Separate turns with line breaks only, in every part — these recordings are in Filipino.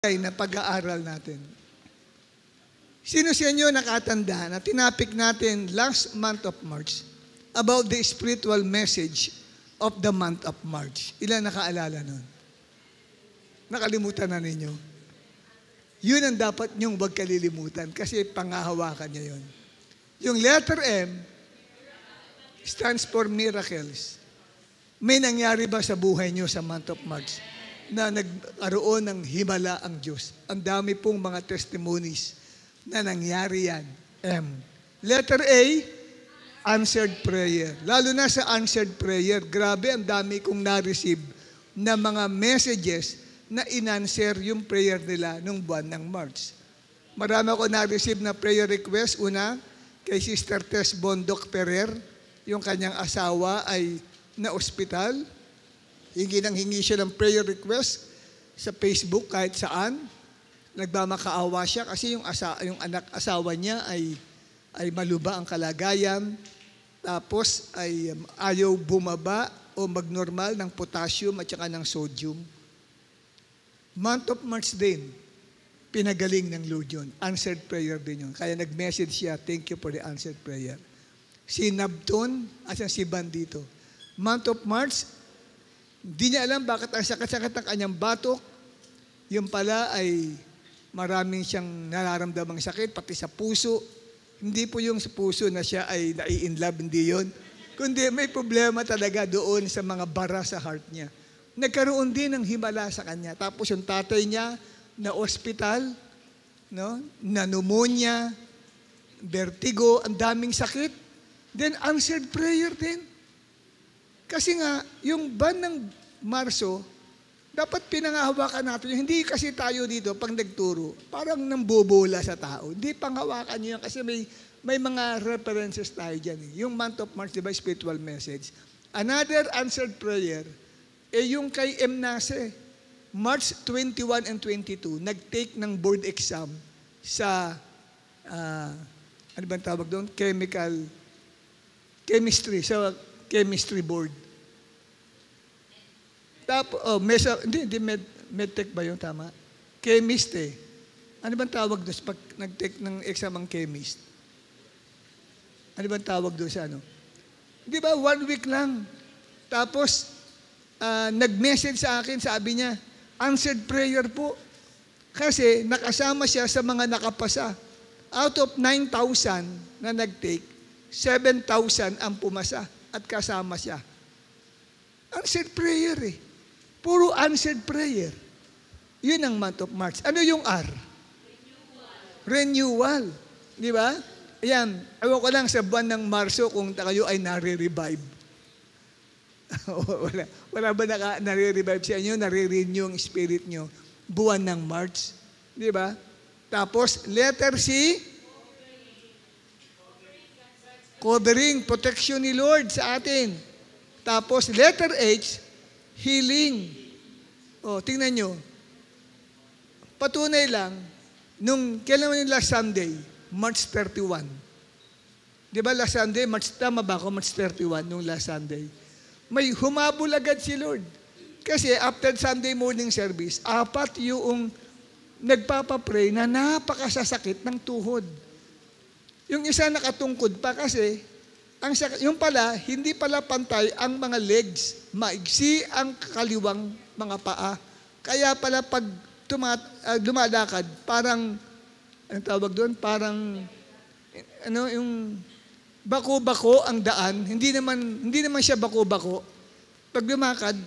na pag-aaral natin. Sino sa inyo nakatanda na tinapik natin last month of March about the spiritual message of the month of March? Ilan nakaalala nun? Nakalimutan na ninyo? Yun ang dapat nyong wag kalilimutan kasi pangahawakan nyo yun. Yung letter M stands for miracles. May nangyari ba sa buhay nyo sa month of March na nagkaroon ng himala ang Diyos? Ang dami pong mga testimonies na nangyari yan. M. Letter A, answered prayer. Lalo na sa answered prayer, grabe ang dami kong na-receive na mga messages na in-answer yung prayer nila nung buwan ng March. Marami ako na-receive na prayer request. Una, kay Sister Tess Bondok Ferrer, yung kanyang asawa ay na-ospital. Hingi siya ng prayer request sa Facebook kahit saan. Nagmamakaawa siya kasi yung asawa niya ay maluba ang kalagayan. Tapos ay ayaw bumaba o magnormal ng potassium at saka ng sodium. Month of March din, pinagaling ng Lord yun. Answered prayer din yun. Kaya nag-message siya, thank you for the answered prayer. Si Nabton at si Bandito. Month of March, hindi niya alam bakit ang sakit-sakit ng kanyang batok. Yung pala ay maraming siyang nararamdamang sakit, pati sa puso. Hindi po yung sa puso na siya ay nai-inlove, hindi yun. Kundi may problema talaga doon sa mga bara sa heart niya. Nagkaroon din ng himala sa kanya. Tapos yung tatay niya na ospital, no? Na pneumonia, vertigo, ang daming sakit. Then answered prayer din. Kasi nga, yung ban ng Marso, dapat pinangahawakan natin. Hindi kasi tayo dito, pag nagturo, parang nambobola sa tao. Hindi panghawakan nyo yan kasi may mga references tayo dyan. Yung month of March, di ba, spiritual message. Another answered prayer, yung kay Mnase, March 21 and 22, nag-take ng board exam sa, ano ba tawag doon? Chemistry, sa chemistry board. Tapos, hindi medtech ba yun, tama? Chemist eh. Ano bang tawag doon pag nag-take ng exam ang chemist? Ano bang tawag doon sa ano? Di ba, 1 week lang. Tapos, nag-message sa akin, sabi niya, answered prayer po. Kasi nakasama siya sa mga nakapasa. Out of 9,000 na nag-take, 7,000 ang pumasa at kasama siya. Answered prayer eh. Puro answered prayer. Yun ang month of March. Ano yung R? Renewal. Di ba? Ayan, ewan ko lang sa buwan ng Marso kung kayo ay nare-revive. wala ba nare-revive sa inyo? Nare-renew ang spirit nyo. Buwan ng March. Di ba? Tapos, letter C, covering, protection ni Lord sa atin. Tapos, letter H, healing. O, tingnan nyo. Patunay lang, kailan naman yung last Sunday? March 31. Di ba last Sunday, tama ba ako? March 31, nung last Sunday. May humabol agad si Lord. Kasi after Sunday morning service, 4 yung nagpapapray na napakasasakit ng tuhod. Yung isa nakatungkod pa kasi, yung pala, hindi pala pantay ang mga legs. Maigsi ang kaliwang mga paa. Kaya pala pag dumadakad, parang, anong tawag doon? Parang, yung bako-bako ang daan. Hindi naman siya bako-bako. Pag lumakad,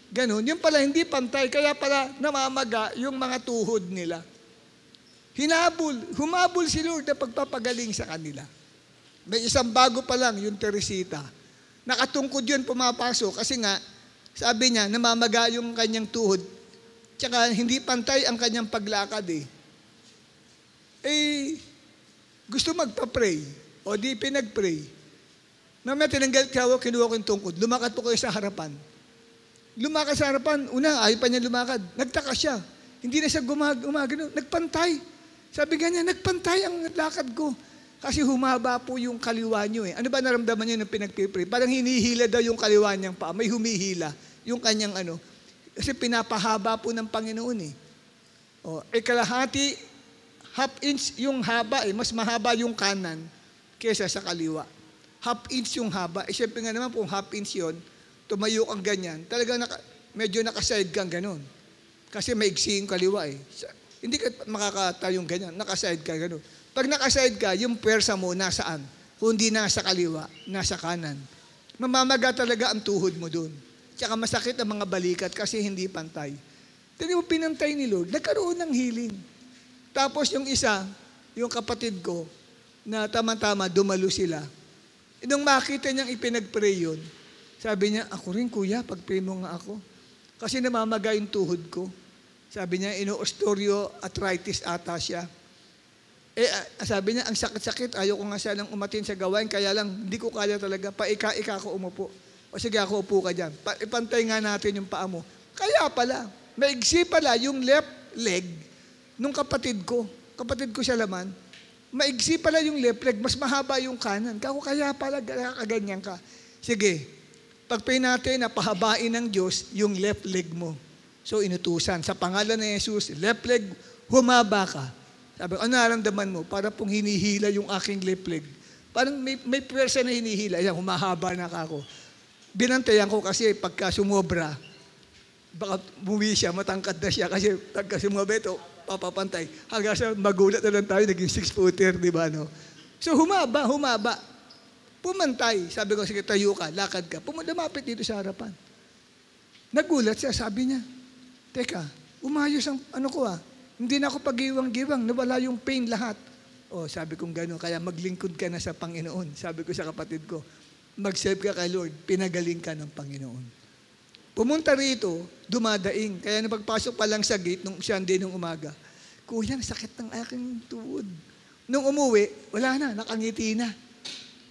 ganun. Yung pala, hindi pantay. Kaya pala namamaga yung mga tuhod nila. Humabol si Lord na pagpapagaling sa kanila. May isang bago pa lang, yung Teresita. Nakatungkod yun, pumapasok. Kasi nga, sabi niya, namamaga yung kanyang tuhod. Tsaka hindi pantay ang kanyang paglakad eh. Gusto magpa-pray. O di pinag-pray. Mamaya tinanggal kawa, kinuha ko yung tungkod. Lumakad po kayo sa harapan. Lumakad sa harapan. Una, ayaw pa niya lumakad. Nagtaka siya. Hindi na siya gumagano. Nagpantay. Sabi ganyan, nagpantay ang lakad ko. Kasi humaba po yung kaliwa nyo eh. Ano ba naramdaman nyo nung pinagpipray? Parang hinihila daw yung kaliwa niyang paa. May humihila yung kanyang ano. Kasi pinapahaba po ng Panginoon eh. O, kalahati, half inch yung haba mas mahaba yung kanan kesa sa kaliwa. Half inch yung haba. Siyempre nga naman kung half inch yun, tumayo kang ganyan, talagang medyo nakaside kang ganun. Kasi maigsi yung kaliwa Hindi ka makakatayong ganyan, nakaside ka ganun. Pag nakaside ka, yung pwersa mo nasaan? Kundi nasa kaliwa, nasa kanan. Mamamaga talaga ang tuhod mo dun. Tsaka masakit ang mga balikat kasi hindi pantay. Tignan mo, pinantay ni Lord, nagkaroon ng healing. Tapos yung isa, yung kapatid ko, na tama-tama, dumalo sila. Nung makita niyang ipinag-pray yun, sabi niya, ako rin kuya, pag-pray mo nga ako. Kasi namamaga yung tuhod ko. Sabi niya, osteoarthritis ata siya. Sabi niya, ang sakit-sakit, ayaw ko nga sanang umatin sa gawain, kaya lang, hindi ko kaya talaga, paika-ika ko umupo. O sige, ako upo ka dyan. Ipantay nga natin yung paa mo. Kaya pala, maigsi pala yung left leg nung kapatid ko siya laman, maigsi pala yung left leg, mas mahaba yung kanan. Kaya pala, kaganyan ka. Sige, pag-pray natin na pahabain ng Diyos yung left leg mo. So, inutusan. Sa pangalan ni Jesus, left leg, humaba ka. Sabi, ano naramdaman mo? Para pong hinihila yung aking left leg. Parang may pwersa na hinihila. Ayan, humahaba na ako. Binantayan ko kasi pagka sumobra, baka bumuwi siya, matangkad na siya kasi pagka sumobra ito, papapantay. Hanggang sa magulat na lang tayo, naging 6-footer, di ba, no? So, humaba. Pumantay. Sabi ko, sige, tayo ka, lakad ka. Lumapit dito sa harapan. Nagulat siya, sabi niya, teka, umayos ang ko Hindi na ako pag-iwang-giwang, nawala yung pain lahat. Sabi kong gano'n, kaya maglingkod ka na sa Panginoon. Sabi ko sa kapatid ko, mag-serve ka kay Lord, pinagaling ka ng Panginoon. Pumunta rito, dumadaing. Kaya nung pagpasok pa lang sa gate, nung Sunday nung umaga, kuya, sakit ng aking tuhod. Nung umuwi, wala na, nakangiti na.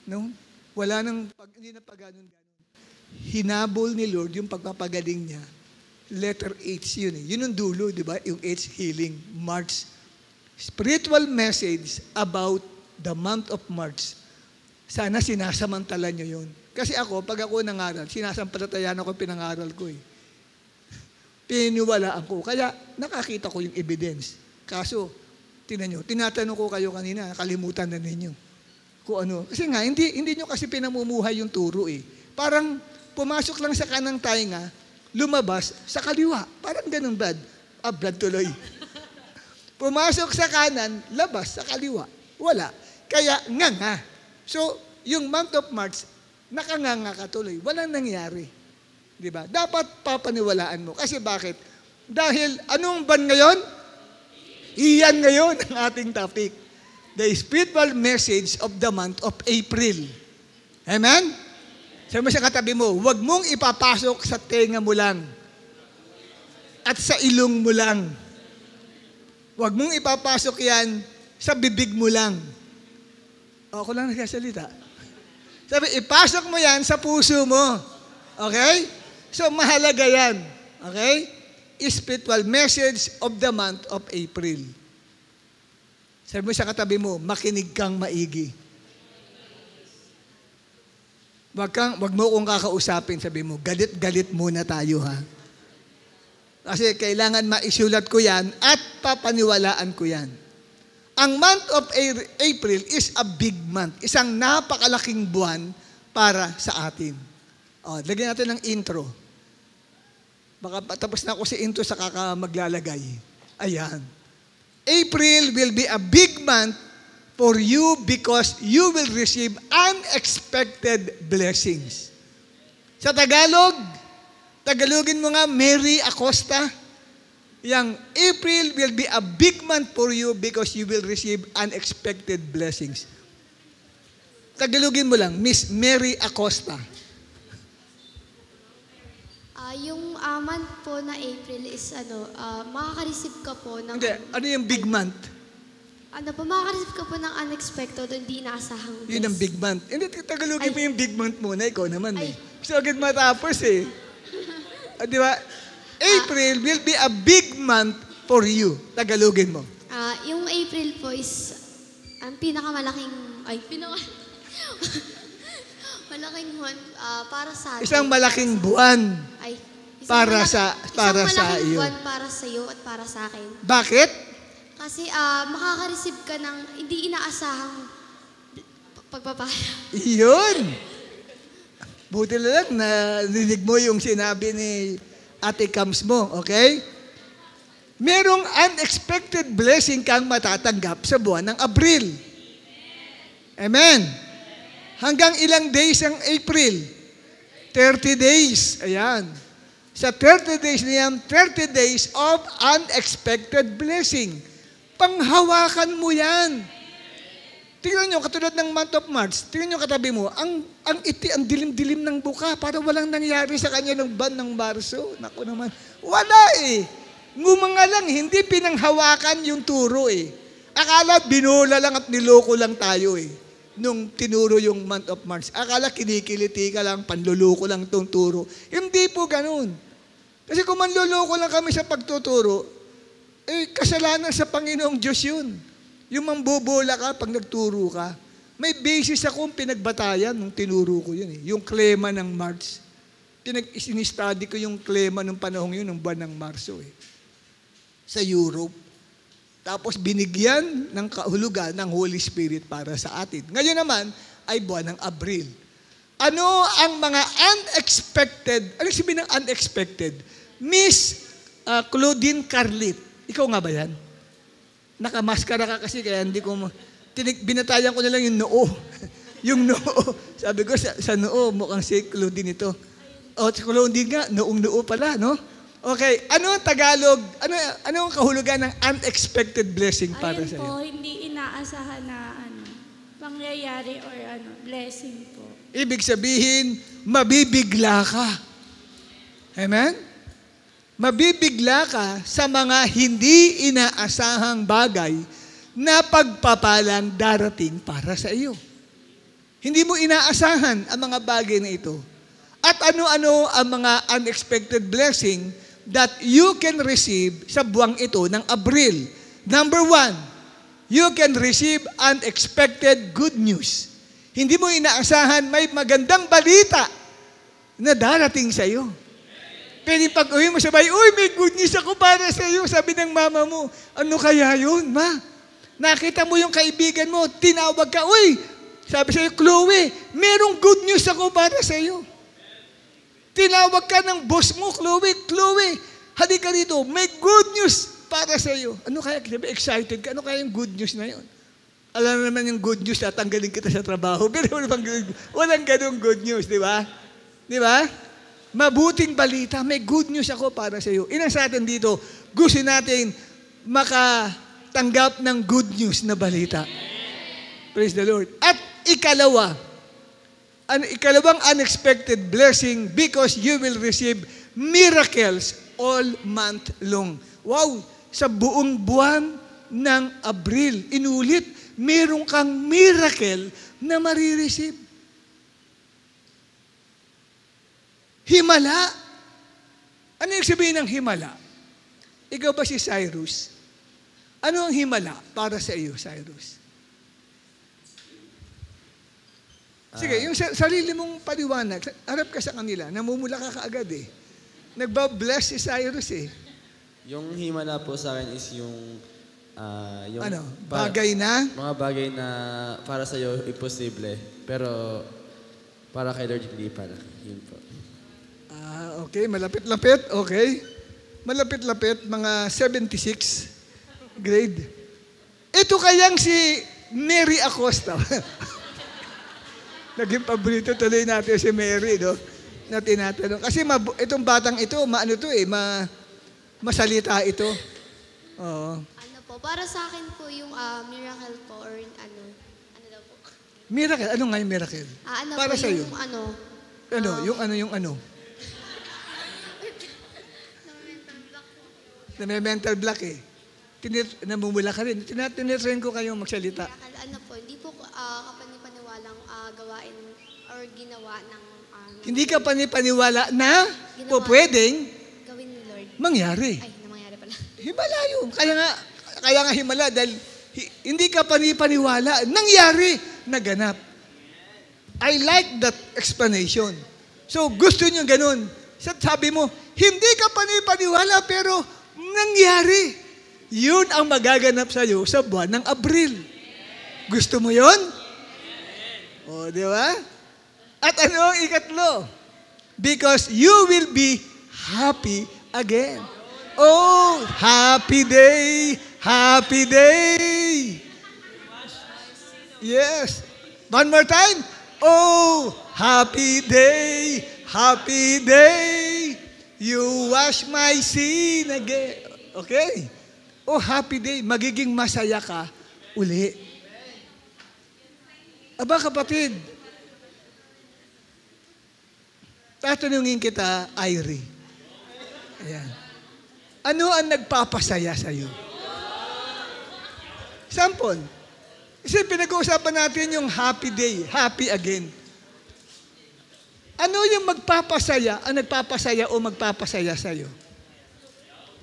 No? Wala nang, hindi na pag-ganon-ganon. Hinabol ni Lord yung pagpapagaling niya. Letter H yun Yun ang dulo, di ba? Yung H, healing, March. Spiritual message about the month of March. Sana sinasamantala nyo yun. Kasi pag ako nangaral, sinasampalatayan ako pinangaral ko Piniwalaan ko. Kaya nakakita ko yung evidence. Kaso, tinan nyo, tinatanong ko kayo kanina, kalimutan na ninyo. Kung ano. Kasi nga, hindi nyo kasi pinamumuhay yung turo Parang pumasok lang sa kanang tainga, lumabas sa kaliwa. Parang ganun, Brad. Brad tuloy. Pumasok sa kanan, labas sa kaliwa. Wala. Kaya nga. So, yung month of March, nakanganga ka tuloy. Walang nangyari. Di ba? Dapat papaniwalaan mo. Kasi bakit? Dahil, anong ban ngayon? Iyan ngayon ang ating topic. The spiritual message of the month of April. Amen? Sabi mo sa katabi mo, huwag mong ipapasok sa tenga mo lang. At sa ilong mo lang. Huwag mong ipapasok yan sa bibig mo lang. Ako lang nagsasalita. Sabi, ipasok mo yan sa puso mo. Okay? So, mahalaga yan. Okay? Spiritual message of the month of April. Sabi mo sa katabi mo, makinig kang maigi. Wag mo kong kakausapin, sabi mo, galit-galit muna tayo ha. Kasi kailangan maisulat ko yan at papaniwalaan ko yan. Ang month of April is a big month. Isang napakalaking buwan para sa atin. Lagyan natin ng intro. Baka tapos na ako si intro sa maglalagay. Ayan. April will be a big month for you because you will receive unexpected blessings. Sa Tagalogin mo nga, Mary Acosta, yang April will be a big month for you because you will receive unexpected blessings. Tagalogin mo lang, Miss Mary Acosta.
Yung month po na April is makaka-receive ka po ng...
Hindi, ano yung big month?
Makaka-receive ka po ng unexpected, hindi inaasahang bless.
Yun ang big month. Hindi, Tagalogin mo yung big month muna, ikaw naman
Ay.
Gusto agad matapos di ba? April will be a big month for you. Tagalogin mo.
Yung April po is ang pinakamalaking... malaking buwan para sa atin.
Isang malaking buwan. para sa
isang malaking
iyo.
buwan para sa iyo at para sa akin.
Bakit?
Kasi makaka-receive ka ng hindi inaasahang pagpapala.
Iyon. Buti na lang na narinig mo yung sinabi ni Ate Kams mo, okay? Merong unexpected blessing kang matatanggap sa buwan ng Abril. Amen. Hanggang ilang days ang April? 30 days. Ayan. Sa 30 days niyan, 30 days of unexpected blessing. Panghawakan mo yan. Tingnan nyo, katulad ng month of March, tingnan nyo katabi mo, ang dilim-dilim ng buka, para walang nangyari sa kanya ng ban ng Marso. Naku naman, wala eh. Ngumanga lang, hindi pinanghawakan yung turo eh. Akala binola lang at niloko lang tayo eh. Nung tinuro yung month of March. Akala kinikiliti ka lang, panluloko lang itong turo. Hindi po ganun. Kasi kung manluloko lang kami sa pagtuturo, eh kasalanan sa Panginoong Diyos yun. Yung mambobola ka pag nagturo ka. May basis akong pinagbatayan nung tinuro ko yun eh. Yung klema ng March. Sinistady ko yung klema ng panahong yun, ng buwan ng Marso eh. Sa Europe. Tapos binigyan ng kahulugan ng Holy Spirit para sa atin. Ngayon naman ay buwan ng Abril. Ano ang mga unexpected, ano sabihin ng unexpected? Miss Claudine Carlit, ikaw nga ba yan? Nakamaskara ka kasi kaya hindi ko, binatayan ko na lang yung noo. Yung noo. Sabi ko sa noo, mukhang si Claudine ito. O, si Claudine nga, noong noo pala, no? Okay, ano ang Tagalog, ano ang kahulugan ng unexpected blessing para sa iyo?
Ayun po, hindi inaasahan na pangyayari or blessing po.
Ibig sabihin, mabibigla ka. Amen? Mabibigla ka sa mga hindi inaasahang bagay na pagpapalang darating para sa iyo. Hindi mo inaasahan ang mga bagay na ito. At ano-ano ang mga unexpected blessing that you can receive sa buwang ito ng Abril. Number 1, you can receive unexpected good news. Hindi mo inaasahan, may magandang balita na darating sa iyo. Pwede pag uwi mo sabay, uy, may good news ako para sa iyo. Sabi ng mama mo, ano kaya yun, ma? Nakita mo yung kaibigan mo, tinawag ka, uy, sabi sa iyo, Chloe, merong good news ako para sa iyo. Tinawag ka ng boss mo, Chloe, halika rito, may good news para sa iyo. Ano kaya, excited ka, ano kaya yung good news na yun? Alam naman yung good news, tatanggalin kita sa trabaho, pero walang ganung good news, di ba? Di ba? Mabuting balita, may good news ako para sa iyo. Ilan sa atin dito, gusto natin makatanggap ng good news na balita. Praise the Lord. At ikalawang unexpected blessing because you will receive miracles all month long. Wow! Sa buong buwan ng Abril, inulit, meron kang miracle na marireceive. Himala. Ano yung sabihin ng himala? Ikaw ba si Cyrus? Ano ang himala para sa iyo, Cyrus? Sige, yung sarili mong paliwanag, harap ka sa kanila, namumula ka kaagad eh. Nagbabless si Cyrus eh.
Yung himala po sa akin is yung
bagay na?
Mga bagay na para sa iyo imposible, pero para kay Lord hindi pala. Yun po.
Okay, malapit-lapit, okay. Malapit-lapit, mga 76 grade. Ito kayang si Mary Acosta. Naging paborito tuloy natin si Mary, no? Na tinatanong. Kasi itong batang ito, masalita ito. Oo.
Ano po, para sa akin po yung miracle po or ano daw po.
Miracle? Ano nga yung miracle? Para
po
sa iyo?
Yung
ano? Na-mental block eh. Namumula ka rin. Tinatrain ko kayong magsalita.
Ano po, hindi po kapanipaniwalang gawain or ginawa ng
Hindi ka panipaniwala na pwedeng
gawin ni Lord.
mangyari.
Ay, mangyari pala.
Himala yun. Kaya nga himala dahil hindi ka panipaniwala. Nangyari, naganap. I like that explanation. So, gusto nyo ganun. Sabi mo, Hindi ka panipaniwala pero nangyari. Yun ang magaganap sa'yo sa buwan ng Abril. Gusto mo yun? O, di ba? At ano ang ikatlo? Because you will be happy again. Oh, happy day, happy day. Yes. One more time. Oh, happy day, happy day. You wash my sin again. Okay? Oh, happy day. Magiging masaya ka uli. Aba kapatid, tatanungin kita, Irie. Ayan. Ano ang nagpapasaya sa'yo? Sample. Kasi pinag-uusapan natin yung happy day, happy again. Ano yung magpapasaya, ang nagpapasaya o magpapasaya sa'yo?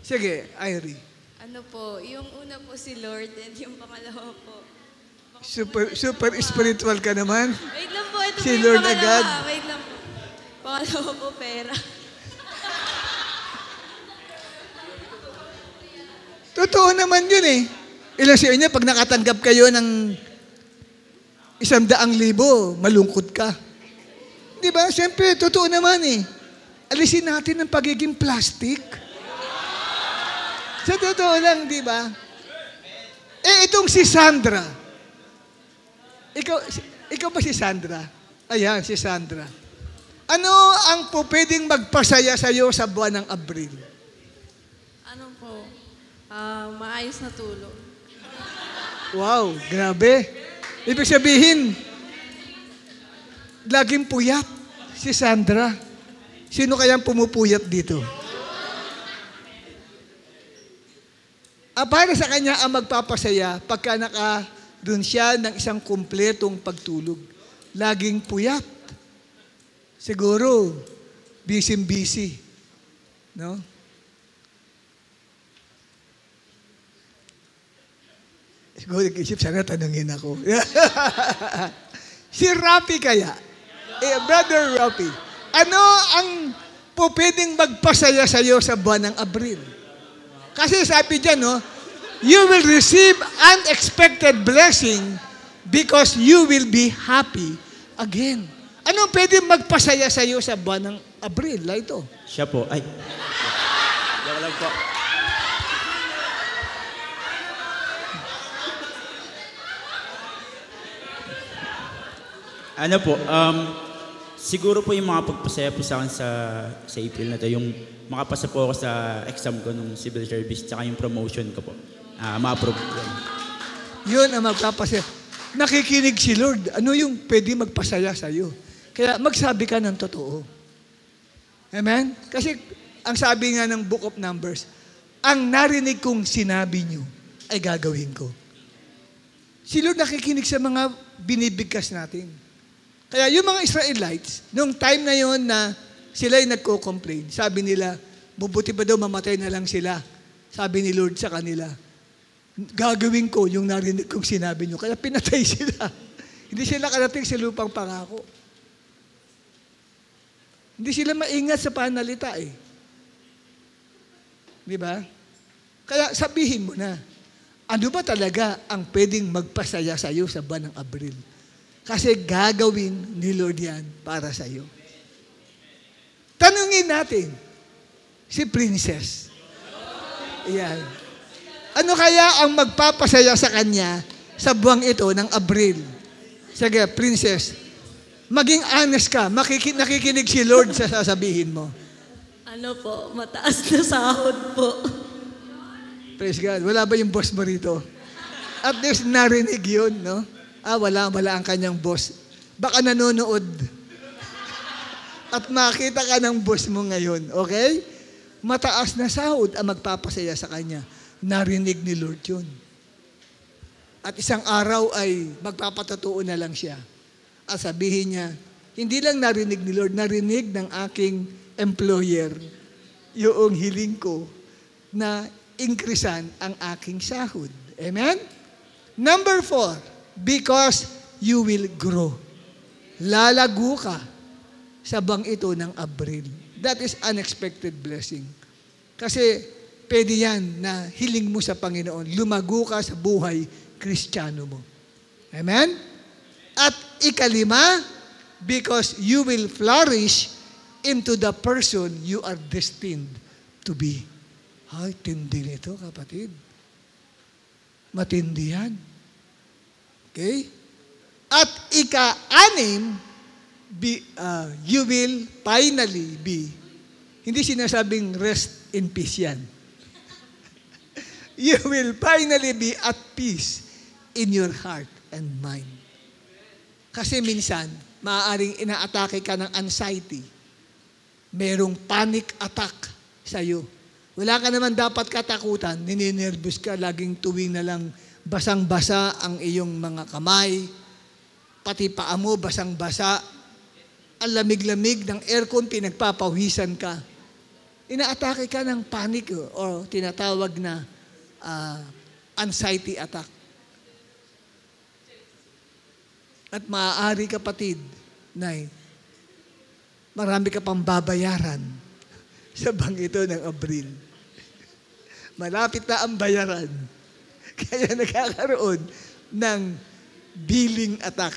Sige, Irie.
Ano po, yung una po si Lord and yung pangalawa po.
Super spiritual ka naman.
Wait lang po, ito
Si
po yung
Lord
pangalawa.
agad.
Wait lang po. Pangalawa po, pera.
Totoo naman yun eh. Ilan sa inyo, pag nakatanggap kayo ng 100,000, malungkot ka. Di ba? Siyempre, totoo naman eh. Alisin natin ang pagiging plastic. Sa totoo lang, di ba? Eh, itong si Sandra. Ikaw ba si Sandra? Ayan, si Sandra. Ano ang pwedeng magpasaya sa'yo sa buwan ng Abril?
Ano po, maayos na tulog.
Wow, grabe. Ibig sabihin, laging puyat si Sandra. Sino kayang pumupuyat dito? Para sa kanya ang magpapasaya pagka doon siya ng isang kumpletong pagtulog. Laging puyat. Siguro, busy-busy. No? Siguro nag-isip, sana tanungin ako. Si Rafi kaya? Brother Rafi, ano ang pwedeng magpasaya sa'yo sa buwan ng Abril? Kasi sabi dyan, no, you will receive unexpected blessing because you will be happy again. Ano pwedeng magpasaya sa'yo sa buwan ng Abril? Ito.
Siya po. Ay. Diyan lang po. Ano po, siguro po yung mga pagpasaya po sa akin sa April na to, yung makapasa po ako sa exam ko nung civil service tsaka yung promotion ko po. Ma-approve ko.
Yun ang magpapasaya. Nakikinig si Lord. Ano yung pwede magpasaya sa'yo? Kaya magsabi ka ng totoo. Amen? Kasi ang sabi nga ng Book of Numbers, ang narinig kong sinabi nyo ay gagawin ko. Si Lord nakikinig sa mga binibigkas natin. Kaya yung mga Israelites, nung time na yon na sila'y nagko-complain, sabi nila, mabuti pa daw mamatay na lang sila. Sabi ni Lord sa kanila, gagawin ko yung narinig kong sinabi nyo. Kaya pinatay sila. Hindi sila karating sa lupang pangako. Hindi sila maingat sa panalita eh. Di ba? Kaya sabihin mo na, ano ba talaga ang pwedeng magpasaya sa iyo sa buwan ng Abril? Kasi gagawin ni Lord yan para sa iyo. Tanungin natin, si Princess. Ayan. Ano kaya ang magpapasaya sa kanya sa buwang ito ng Abril? Sige, Princess, maging honest ka, nakikinig si Lord sa sasabihin mo.
Ano po, mataas na sahod po.
Praise God. Wala ba yung boss mo rito? At least narinig yun, no? Wala ang kanyang boss. Baka nanonood. At makita ka ng boss mo ngayon, okay? Mataas na sahod ang magpapasaya sa kanya. Narinig ni Lord yun. At isang araw ay magpapatotoo na lang siya. At sabihin niya, hindi lang narinig ni Lord, narinig ng aking employer yung hiling ko na increasean ang aking sahod. Amen? Number 4, because you will grow. Lalago ka sa bang ito ng Abril. That is unexpected blessing. Kasi pwede yan na hiling mo sa Panginoon. Lumago ka sa buhay Kristiyano mo. Amen? At ikalima, because you will flourish into the person you are destined to be. Ay, tindi nito, kapatid. Matindi yan. Okay? At ika-anim, you will finally be. Hindi sinasabing rest in peace yan. You will finally be at peace in your heart and mind. Kasi minsan, maaaring inaatake ka ng anxiety. Merong panic attack sa'yo. Wala ka naman dapat katakutan, nininervous ka, laging tuwing na lang basang-basa ang iyong mga kamay, pati paa mo basang-basa, ang lamig-lamig ng aircon, pinagpapawisan ka. Inaatake ka ng panic o tinatawag na anxiety attack. At maaari, kapatid, Nay, marami ka pang babayaran sa bangito ng Abril. Malapit na ang bayaran. Kaya nagkakaroon ng billing attack.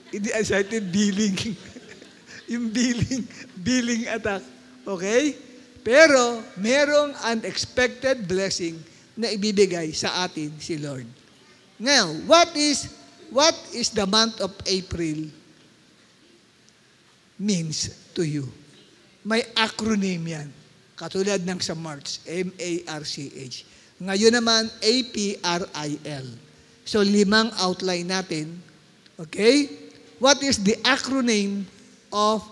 Hindi anxiety, billing. Yung billing attack. Okay? Pero merong unexpected blessing na ibibigay sa atin si Lord. Now, what is the month of April means to you? May acronym yan. Katulad ng sa March, M-A-R-C-H. Ngayon naman, A-P-R-I-L. So, 5 outline natin. Okay? What is the acronym of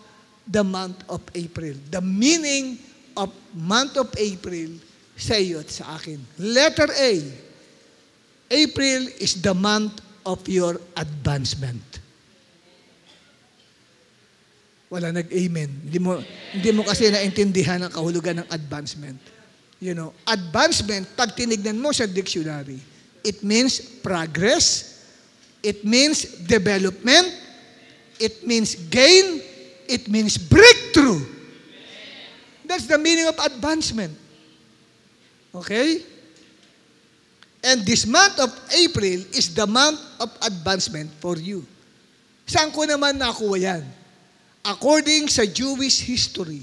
the month of April? The meaning of month of April sa iyo at sa akin. Letter A. April is the month of your advancement. Wala nag-amen. Hindi mo kasi naintindihan ang kahulugan ng advancement. You know, advancement, pag tinignan mo sa dictionary, it means progress, it means development, it means gain, it means breakthrough. That's the meaning of advancement. Okay? And this month of April is the month of advancement for you. Saan ko naman nakuha yan? According sa Jewish history,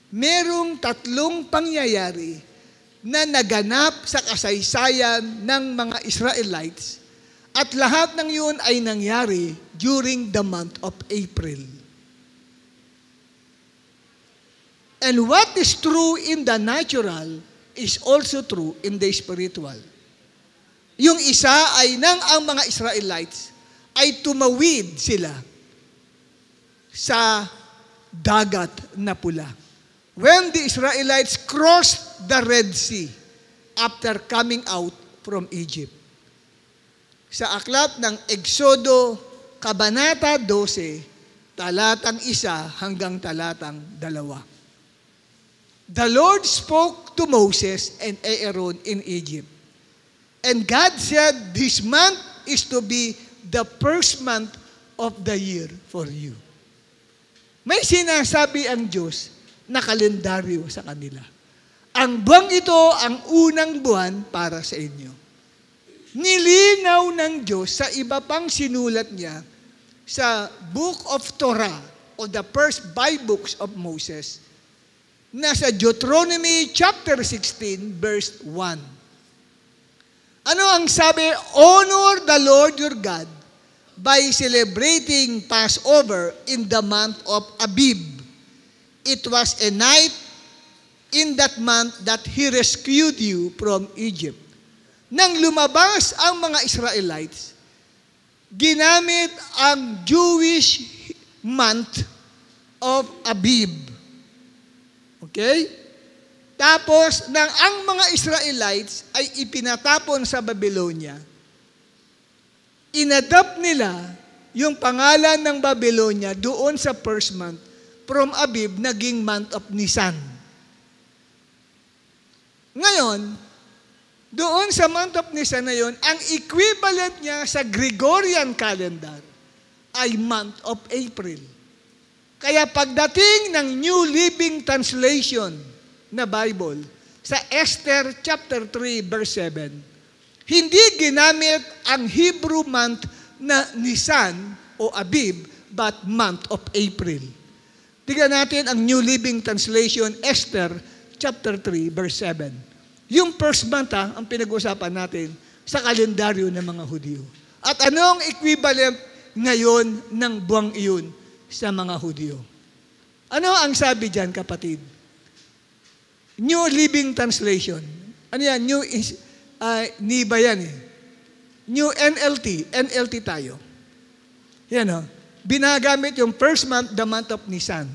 merong 3 pangyayari na naganap sa kasaysayan ng mga Israelites at lahat ng yun ay nangyari during the month of April. And what is true in the natural is also true in the spiritual. Yung isa ay nang ang mga Israelites ay tumawid sila sa dagat na pula. When the Israelites crossed the Red Sea after coming out from Egypt. Sa aklat ng Exodo, Kabanata 12, talatang 1 hanggang talatang 2. The Lord spoke to Moses and Aaron in Egypt. And God said, this month is to be the first month of the year for you. May sinasabi ang Diyos na kalendaryo sa kanila. Ang buwang ito ang unang buwan para sa inyo. Nilinaw ng Diyos sa iba pang sinulat niya sa Book of Torah o the first 5 books of Moses na sa Deuteronomy chapter 16 verse 1. Ano ang sabi? Honor the Lord your God by celebrating Passover in the month of Abib. It was a night in that month that He rescued you from Egypt. Nang lumabas ang mga Israelites, ginamit ang Jewish month of Abib. Okay? Tapos, nang ang mga Israelites ay ipinatapon sa Babylonia, inadapt nila yung pangalan ng Babylonia doon sa first month. From Abib, naging month of Nisan. Ngayon, doon sa month of Nisan na yun, ang equivalent niya sa Gregorian calendar ay month of April. Kaya pagdating ng New Living Translation na Bible, sa Esther chapter 3 verse 7, hindi ginamit ang Hebrew month na Nisan o Abib, but month of April. Tingnan natin ang New Living Translation, Esther chapter 3 verse 7. Yung first month ang pinag-usapan natin sa kalendaryo ng mga Hudyo. At anong equivalent ngayon ng buwang iyon sa mga Hudyo? Ano ang sabi dyan, kapatid? New Living Translation. Ano yan? NIBA yan eh. New NLT. NLT tayo. Yan o. Binagamit yung first month, the month of Nisan.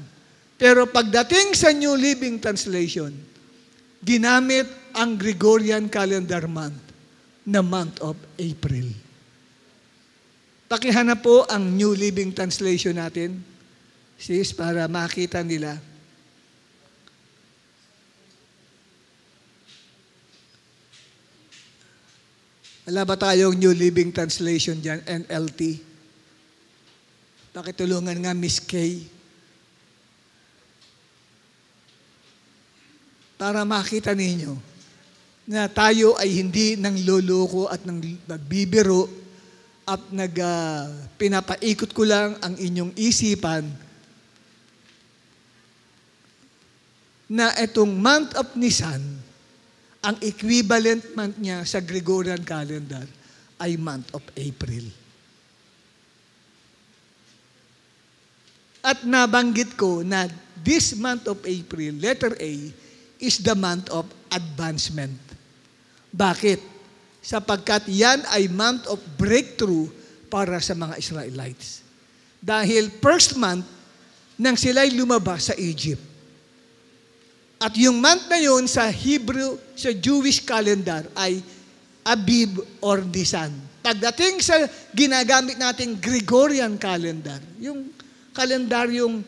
Pero pagdating sa New Living Translation, ginamit ang Gregorian calendar month na month of April. Pakihanap po ang New Living Translation natin, sis, para makita nila. Wala ba tayong New Living Translation dyan, NLT? Pakitulungan nga, Miss Kay. Para makita ninyo na tayo ay hindi nangloloko at nagbibiro at pinapaikot ko lang ang inyong isipan na itong month of Nisan, ang equivalent month niya sa Gregorian calendar ay month of April. At nabanggit ko na this month of April, letter A, is the month of advancement. Bakit? Sapagkat yan ay month of breakthrough para sa mga Israelites. Dahil first month nang sila'y lumabas sa Egypt. At yung month na yun sa Hebrew, sa Jewish calendar ay Abib or Nisan. Pagdating sa ginagamit nating Gregorian calendar, yung kalendaryong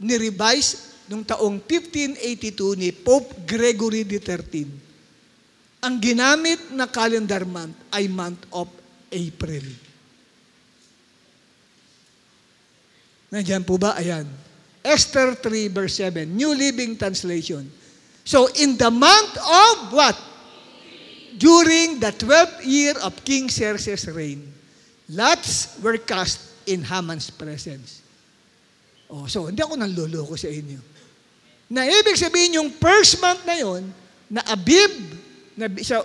ni-revise noong taong 1582 ni Pope Gregory XIII, ang ginamit na calendar month ay month of April. Nandiyan po ba? Ayan. Esther 3 verse 7, New Living Translation. So, in the month of what? During the 12th year of King Xerxes' reign, lots were cast in Haman's presence. Oh, so, hindi ako nanloloko sa inyo. Na ibig sabihin yung first month na yon, na Abib,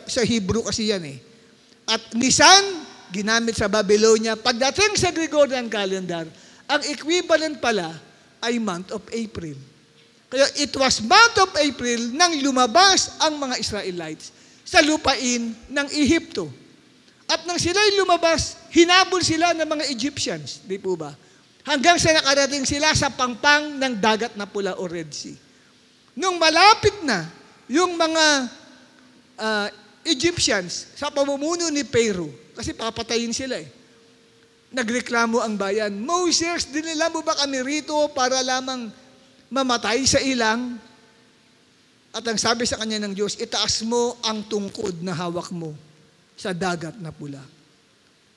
sa Hebrew kasi yan eh. At Nisan, ginamit sa Babylonia. Pagdating sa Gregorian calendar, ang equivalent pala ay month of April. Kaya it was month of April nang lumabas ang mga Israelites sa lupain ng Ehipto. At nang sila'y lumabas, hinabol sila ng mga Egyptians. Di po ba? Hanggang sa nakarating sila sa pangpang ng dagat na pula o Red Sea. Nung malapit na yung mga Egyptians sa pamumuno ni Pharaoh, kasi papatayin sila eh. Nagreklamo ang bayan, Moses, dinila mo ba kami rito para lamang mamatay sa ilang? At ang sabi sa kanya ng Diyos, itaas mo ang tungkod na hawak mo sa dagat na pula.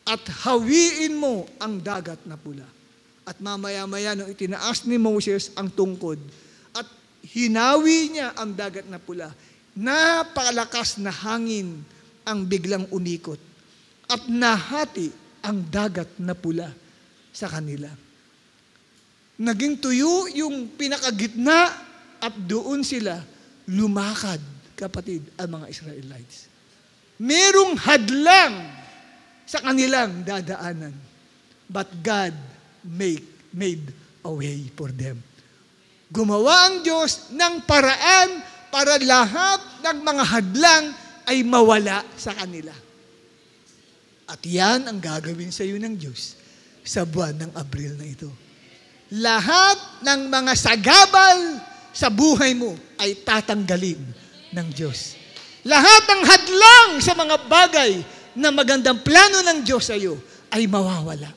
At hawiin mo ang dagat na pula. At mamaya-maya nung itinaas ni Moses ang tungkod at hinawi niya ang dagat na pula, napakalakas na hangin ang biglang umikot at nahati ang dagat na pula sa kanila. Naging tuyo yung pinakagitna at doon sila lumakad, kapatid, ang mga Israelites. Merong hadlang sa kanilang dadaanan. But God made a way for them. Gumawa ang Diyos ng paraan para lahat ng mga hadlang ay mawala sa kanila. At yan ang gagawin sa iyo ng Diyos sa buwan ng Abril na ito. Lahat ng mga sagabal sa buhay mo ay tatanggalin ng Diyos. Lahat ng hadlang sa mga bagay na magandang plano ng Diyos sa iyo ay mawawala.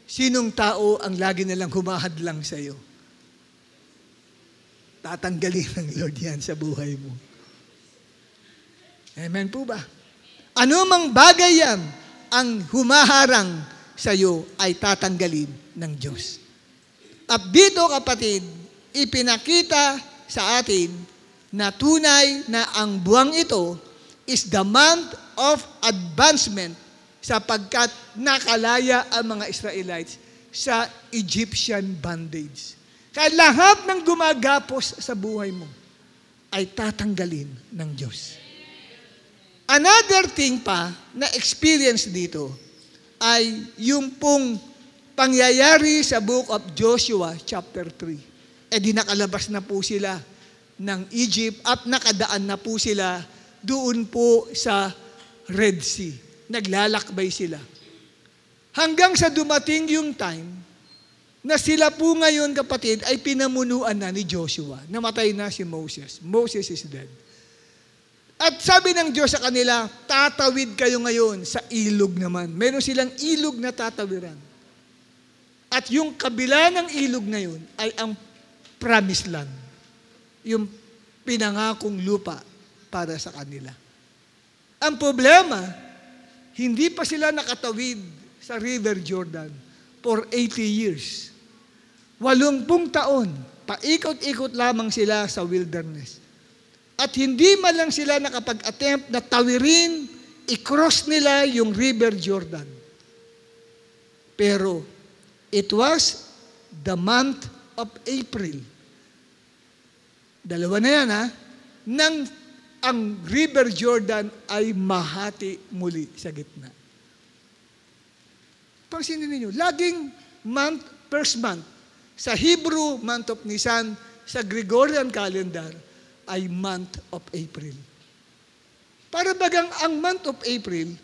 Sinong tao ang lagi nilang humahadlang sa iyo? Tatanggalin ng Lord yan sa buhay mo. Amen po ba? Ano mang bagay yan ang humaharang sa iyo ay tatanggalin ng Diyos. At dito kapatid, ipinakita sa atin na tunay na ang buwang ito is the month of advancement sapagkat nakalaya ang mga Israelites sa Egyptian bondage. Kaya lahat ng gumagapos sa buhay mo ay tatanggalin ng Diyos. Another thing pa na experience dito ay yung pong pangyayari sa book of Joshua chapter 3. Di nakalabas na po sila ng Egypt at nakadaan na po sila doon po sa Red Sea. Naglalakbay sila. Hanggang sa dumating yung time na sila po ngayon kapatid ay pinamunuan na ni Joshua. Namatay na si Moses. Moses is dead. At sabi ng Diyos sa kanila, tatawid kayo ngayon sa ilog naman. Meron silang ilog na tatawiran. At yung kabila ng ilog na yun ay ang promised land. Yung pinangakong lupa para sa kanila. Ang problema, hindi pa sila nakatawid sa River Jordan for 80 years. 80 taon, paikot-ikot lamang sila sa wilderness. At hindi man lang sila nakapag-attempt na tawirin, i-cross nila yung River Jordan. Pero, it was the month of April. Dalawa na yan nang ang River Jordan ay mahati muli sa gitna. Pansinin ninyo, laging first month, sa Hebrew, month of Nisan, sa Gregorian calendar, ay month of April. Para bagang ang month of April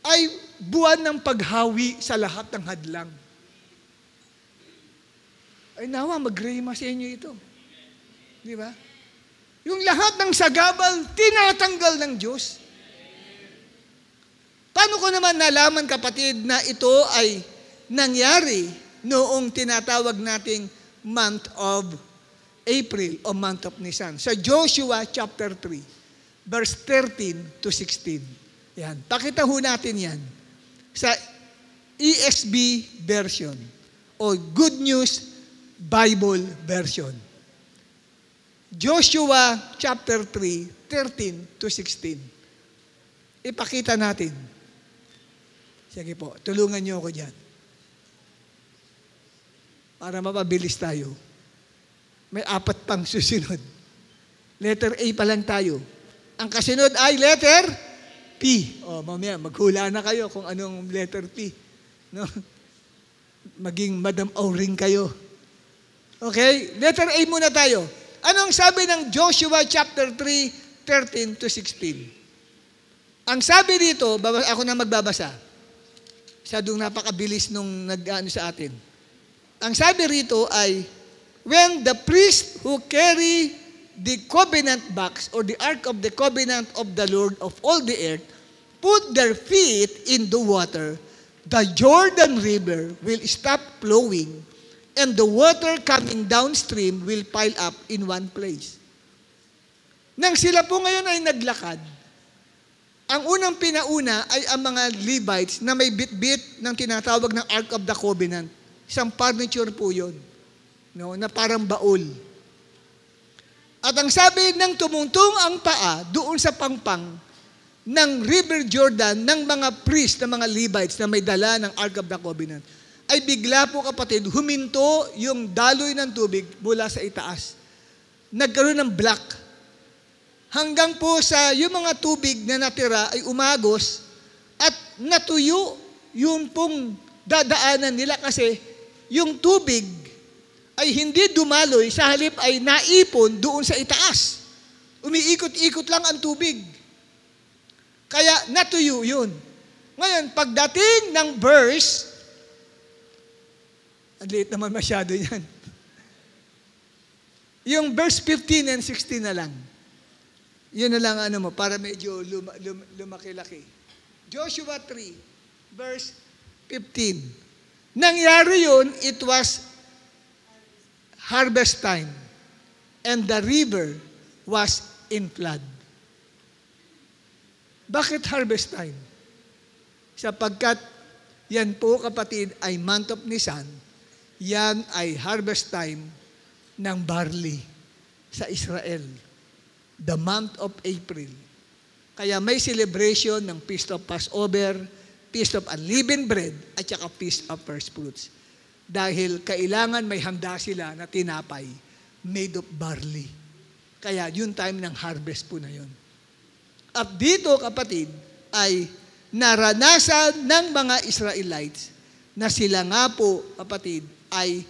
ay buwan ng paghawi sa lahat ng hadlang. Ay nawa, mag-rehema sa inyo ito. Di ba? Yung lahat ng sagabal, tinatanggal ng Diyos. Paano ko naman nalaman kapatid na ito ay nangyari noong tinatawag nating month of April o month of Nisan? Sa Joshua chapter 3, verse 13 to 16. Yan. Pakita ho natin yan. Sa ESV version o Good News Bible version. Joshua chapter 3, 13 to 16. Ipakita natin. Sige po, tulungan niyo ako dyan. Para mapabilis tayo. May 4 pang susunod. Letter A pa lang tayo. Ang kasunod ay letter P. Mamaya, maghula na kayo kung anong letter P. No? Maging Madam Auring kayo. Okay? Letter A muna tayo. Anong sabi ng Joshua chapter 3, 13 to 16? Ang sabi dito, ako na magbabasa. Masyadong napakabilis nung nag-ano sa atin. Ang sabi rito ay, when the priest who carry the covenant box or the ark of the covenant of the Lord of all the earth put their feet in the water, the Jordan River will stop flowing and the water coming downstream will pile up in one place. Nang sila po ngayon ay naglakad, ang unang pinauna ay ang mga Levites na may bit-bit ng tinatawag ng Ark of the Covenant. Isang furniture po yun, no, na parang baul. At ang sabi ng tumungtong ang paa doon sa pangpang ng River Jordan ng mga priest, ng mga Levites na may dala ng Ark of the Covenant, ay bigla po kapatid, huminto yung daloy ng tubig mula sa itaas. Nagkaroon ng black. Hanggang po sa yung mga tubig na natira ay umagos at natuyo yung pong dadaanan nila kasi yung tubig ay hindi dumaloy, sa halip ay naipon doon sa itaas. Umiikot-ikot lang ang tubig. Kaya natuyo yun. Ngayon, pagdating ng verse, ang liit naman masyado yan. Yung verse 15 and 16 na lang. Yun na lang para medyo lumaki-laki. Joshua 3, verse 15. Nangyari yun, it was harvest time. And the river was in flood. Bakit harvest time? Sapagkat yan po kapatid ay month of Nisan yan ay harvest time ng barley sa Israel. The month of April. Kaya may celebration ng Feast of Passover, Feast of Unleavened Bread, at saka Feast of First Fruits. Dahil kailangan may handa sila na tinapay made of barley. Kaya yun time ng harvest po na yun. At dito, kapatid, ay naranasan ng mga Israelites na sila nga po, kapatid, ay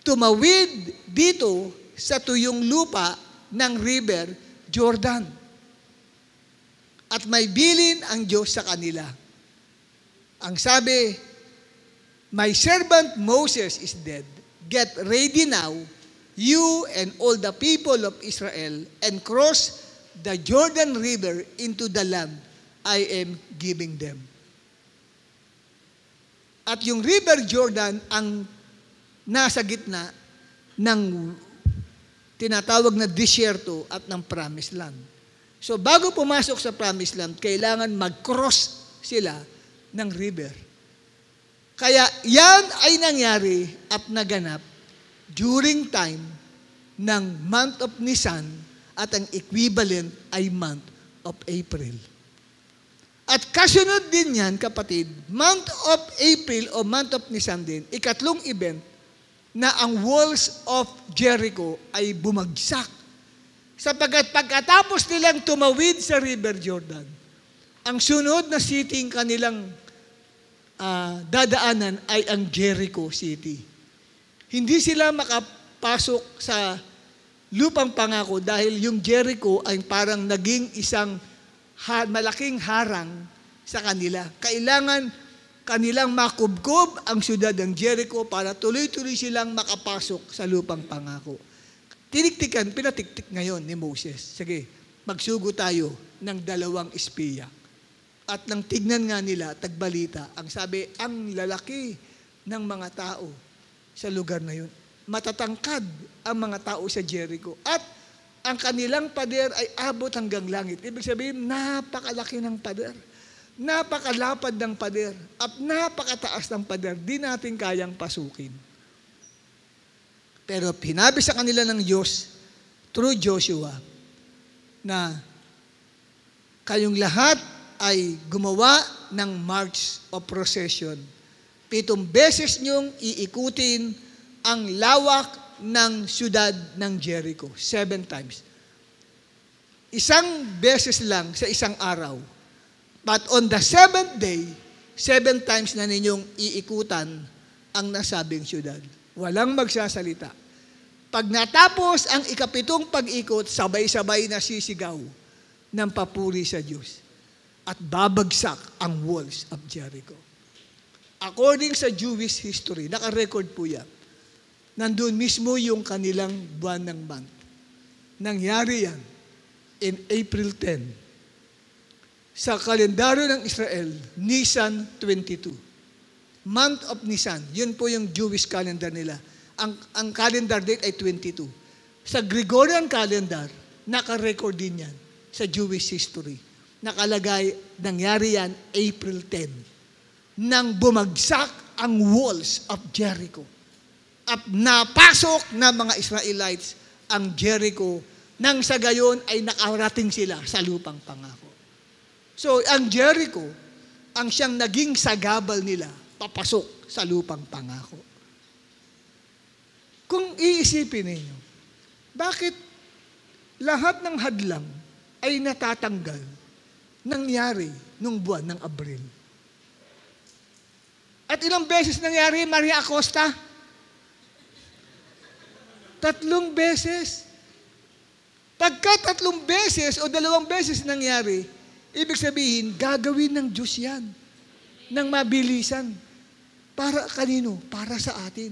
tumawid dito sa tuyong lupa ng River Jordan. At may bilin ang Diyos sa kanila. Ang sabi, my servant Moses is dead. Get ready now, you and all the people of Israel, and cross the Jordan River into the land I am giving them. At yung River Jordan ang nasa gitna ng tinatawag na disyerto at ng Promised Land. So bago pumasok sa Promised Land, kailangan mag-cross sila ng river. Kaya yan ay nangyari at naganap during time ng month of Nisan at ang equivalent ay month of April. At kasunod din yan, kapatid, month of April o month of Nisan din, ikatlong event na ang walls of Jericho ay bumagsak. Sapagkat pagkatapos nilang tumawid sa River Jordan, ang sunod na city kanilang dadaanan ay ang Jericho City. Hindi sila makapasok sa lupang pangako dahil yung Jericho ay parang naging isang malaking harang sa kanila. Kailangan kanilang makubkob ang syudad ng Jericho para tuloy-tuloy silang makapasok sa lupang pangako. Tiniktikan, pinatiktik ngayon ni Moses. Sige, magsugo tayo ng 2 espiya. At nang tignan nga nila, tagbalita, ang sabi, ang lalaki ng mga tao sa lugar na yun. Matatangkad ang mga tao sa Jericho. At ang kanilang pader ay abot hanggang langit. Ibig sabihin, napakalaki ng pader. Napakalapad ng pader. At napakataas ng pader. Di natin kayang pasukin. Pero hinabi sa kanila ng Diyos through Joshua na kayong lahat ay gumawa ng march of procession. 7 beses niyong iikutin ang lawak ng syudad ng Jericho. 7 times. 1 beses lang sa isang araw. But on the 7th day, 7 times na ninyong iikutan ang nasabing syudad. Walang magsasalita. Pag natapos ang 7th pag-ikot, sabay-sabay na sisigaw ng papuri sa Diyos. At babagsak ang walls of Jericho. According sa Jewish history, naka-record po yan. Nandun mismo yung kanilang buwan ng month. Nangyari yan in April 10. Sa kalendaryo ng Israel, Nisan 22. Month of Nisan. Yun po yung Jewish calendar nila. Ang calendar date ay 22. Sa Gregorian calendar, naka-record din yan sa Jewish history. Nakalagay, nangyari yan April 10. Nang bumagsak ang walls of Jericho. At napasok na mga Israelites ang Jericho nang sa gayon ay nakarating sila sa lupang pangako. So, ang Jericho, ang siyang naging sagabal nila papasok sa lupang pangako. Kung iisipin ninyo, bakit lahat ng hadlang ay natatanggal nangyari nung buwan ng Abril? At ilang beses nangyari, Maria Acosta? 3 beses. Pagka 3 beses o 2 beses nangyari, ibig sabihin, gagawin ng Diyos yan ng mabilisan. Para kanino? Para sa atin.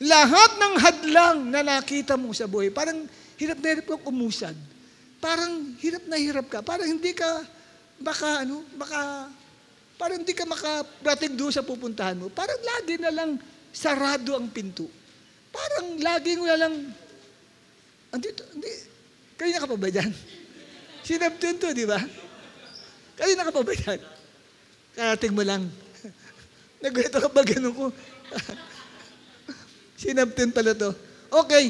Lahat ng hadlang na nakita mo sa buhay, parang hirap na hirap kang umusad. Parang hirap na hirap ka. Parang hindi ka parang hindi ka makarating doon sa pupuntahan mo. Parang lagi na lang sarado ang pinto. Parang lagi mo na lang, kanina ka pa ba dyan? Sinabdun to, di ba? Kanina ka pa ba dyan? Karating mo lang. Nagulat ka ba ganun ko? Sinabtin pala to. Okay.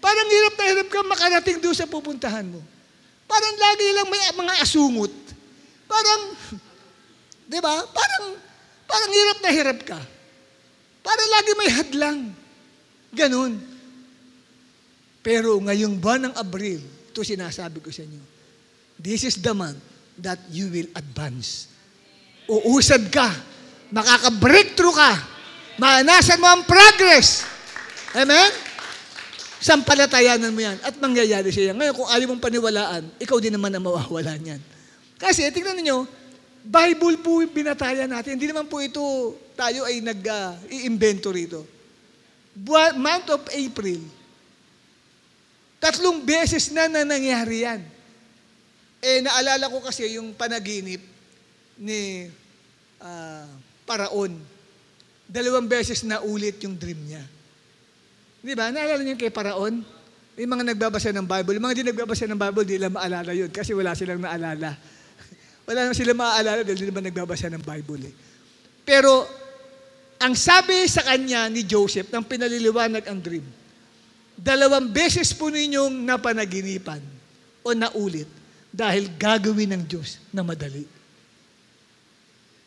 Parang hirap na hirap ka makarating doon sa pupuntahan mo. Parang lagi lang may mga asungot. Parang, di ba? Parang hirap na hirap ka. Parang lagi may hadlang. Ganon. Pero ngayong buwan ng Abril, ito sinasabi ko sa inyo, this is the month that you will advance. Uusad ka. Makaka-breakthrough ka. Maanasan mo ang progress. Amen? Sampalatayanan mo yan at mangyayari siya. Ngayon, kung ayaw mong paniwalaan, ikaw din naman ang mawawala niyan. Kasi, tingnan niyo, Bible po yung binataya natin. Hindi naman po ito, tayo ay nag-i-invento rito. Month of April, 3 beses na nangyari yan. Naalala ko kasi yung panaginip ni Paraon. 2 beses na ulit yung dream niya. Di ba? Naalala niyo kay Paraon? Yung mga nagbabasa ng Bible. Yung mga di nagbabasa ng Bible, di lang maalala yun kasi wala silang naalala. Wala naman silang maaalala dahil di naman nagbabasa ng Bible. Pero, ang sabi sa kanya ni Joseph, nang pinaliliwanag ang dream, 2 beses po ninyong napanaginipan o naulit dahil gagawin ng Diyos na madali.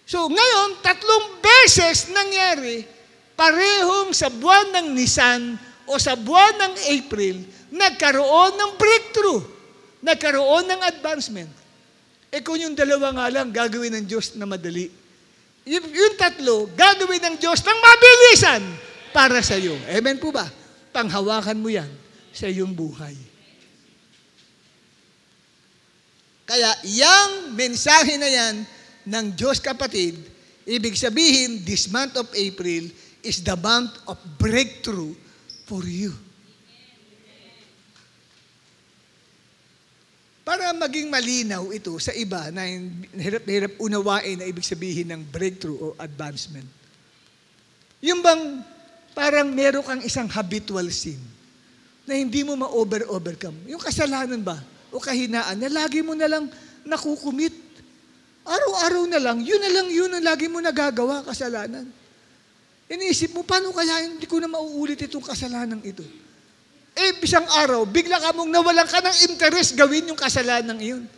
So, ngayon, 3 beses nangyari, parehong sa buwan ng Nisan o sa buwan ng April, nagkaroon ng breakthrough, nagkaroon ng advancement. Kung yung 2 nga lang, gagawin ng Diyos na madali. Yung 3, gagawin ng Diyos ng mabilisan para sa iyo. Amen po ba? Panghawakan mo yan sa iyong buhay. Kaya, yung mensahe na yan ng Diyos, kapatid, ibig sabihin, this month of April is the month of breakthrough for you. Para maging malinaw ito sa iba na hirap unawain na ibig sabihin ng breakthrough o advancement. Yung bang parang meron kang isang habitual sin na hindi mo ma-overcome. Yung kasalanan ba o kahinaan na lagi mo na lang nakukumit. Araw-araw na lang yun ang lagi mo nagagawa, kasalanan. Iniisip mo, paano kaya hindi ko na mauulit itong kasalanan ito? Isang araw, bigla ka mong nawalan ka ng interest gawin yung kasalanan iyon.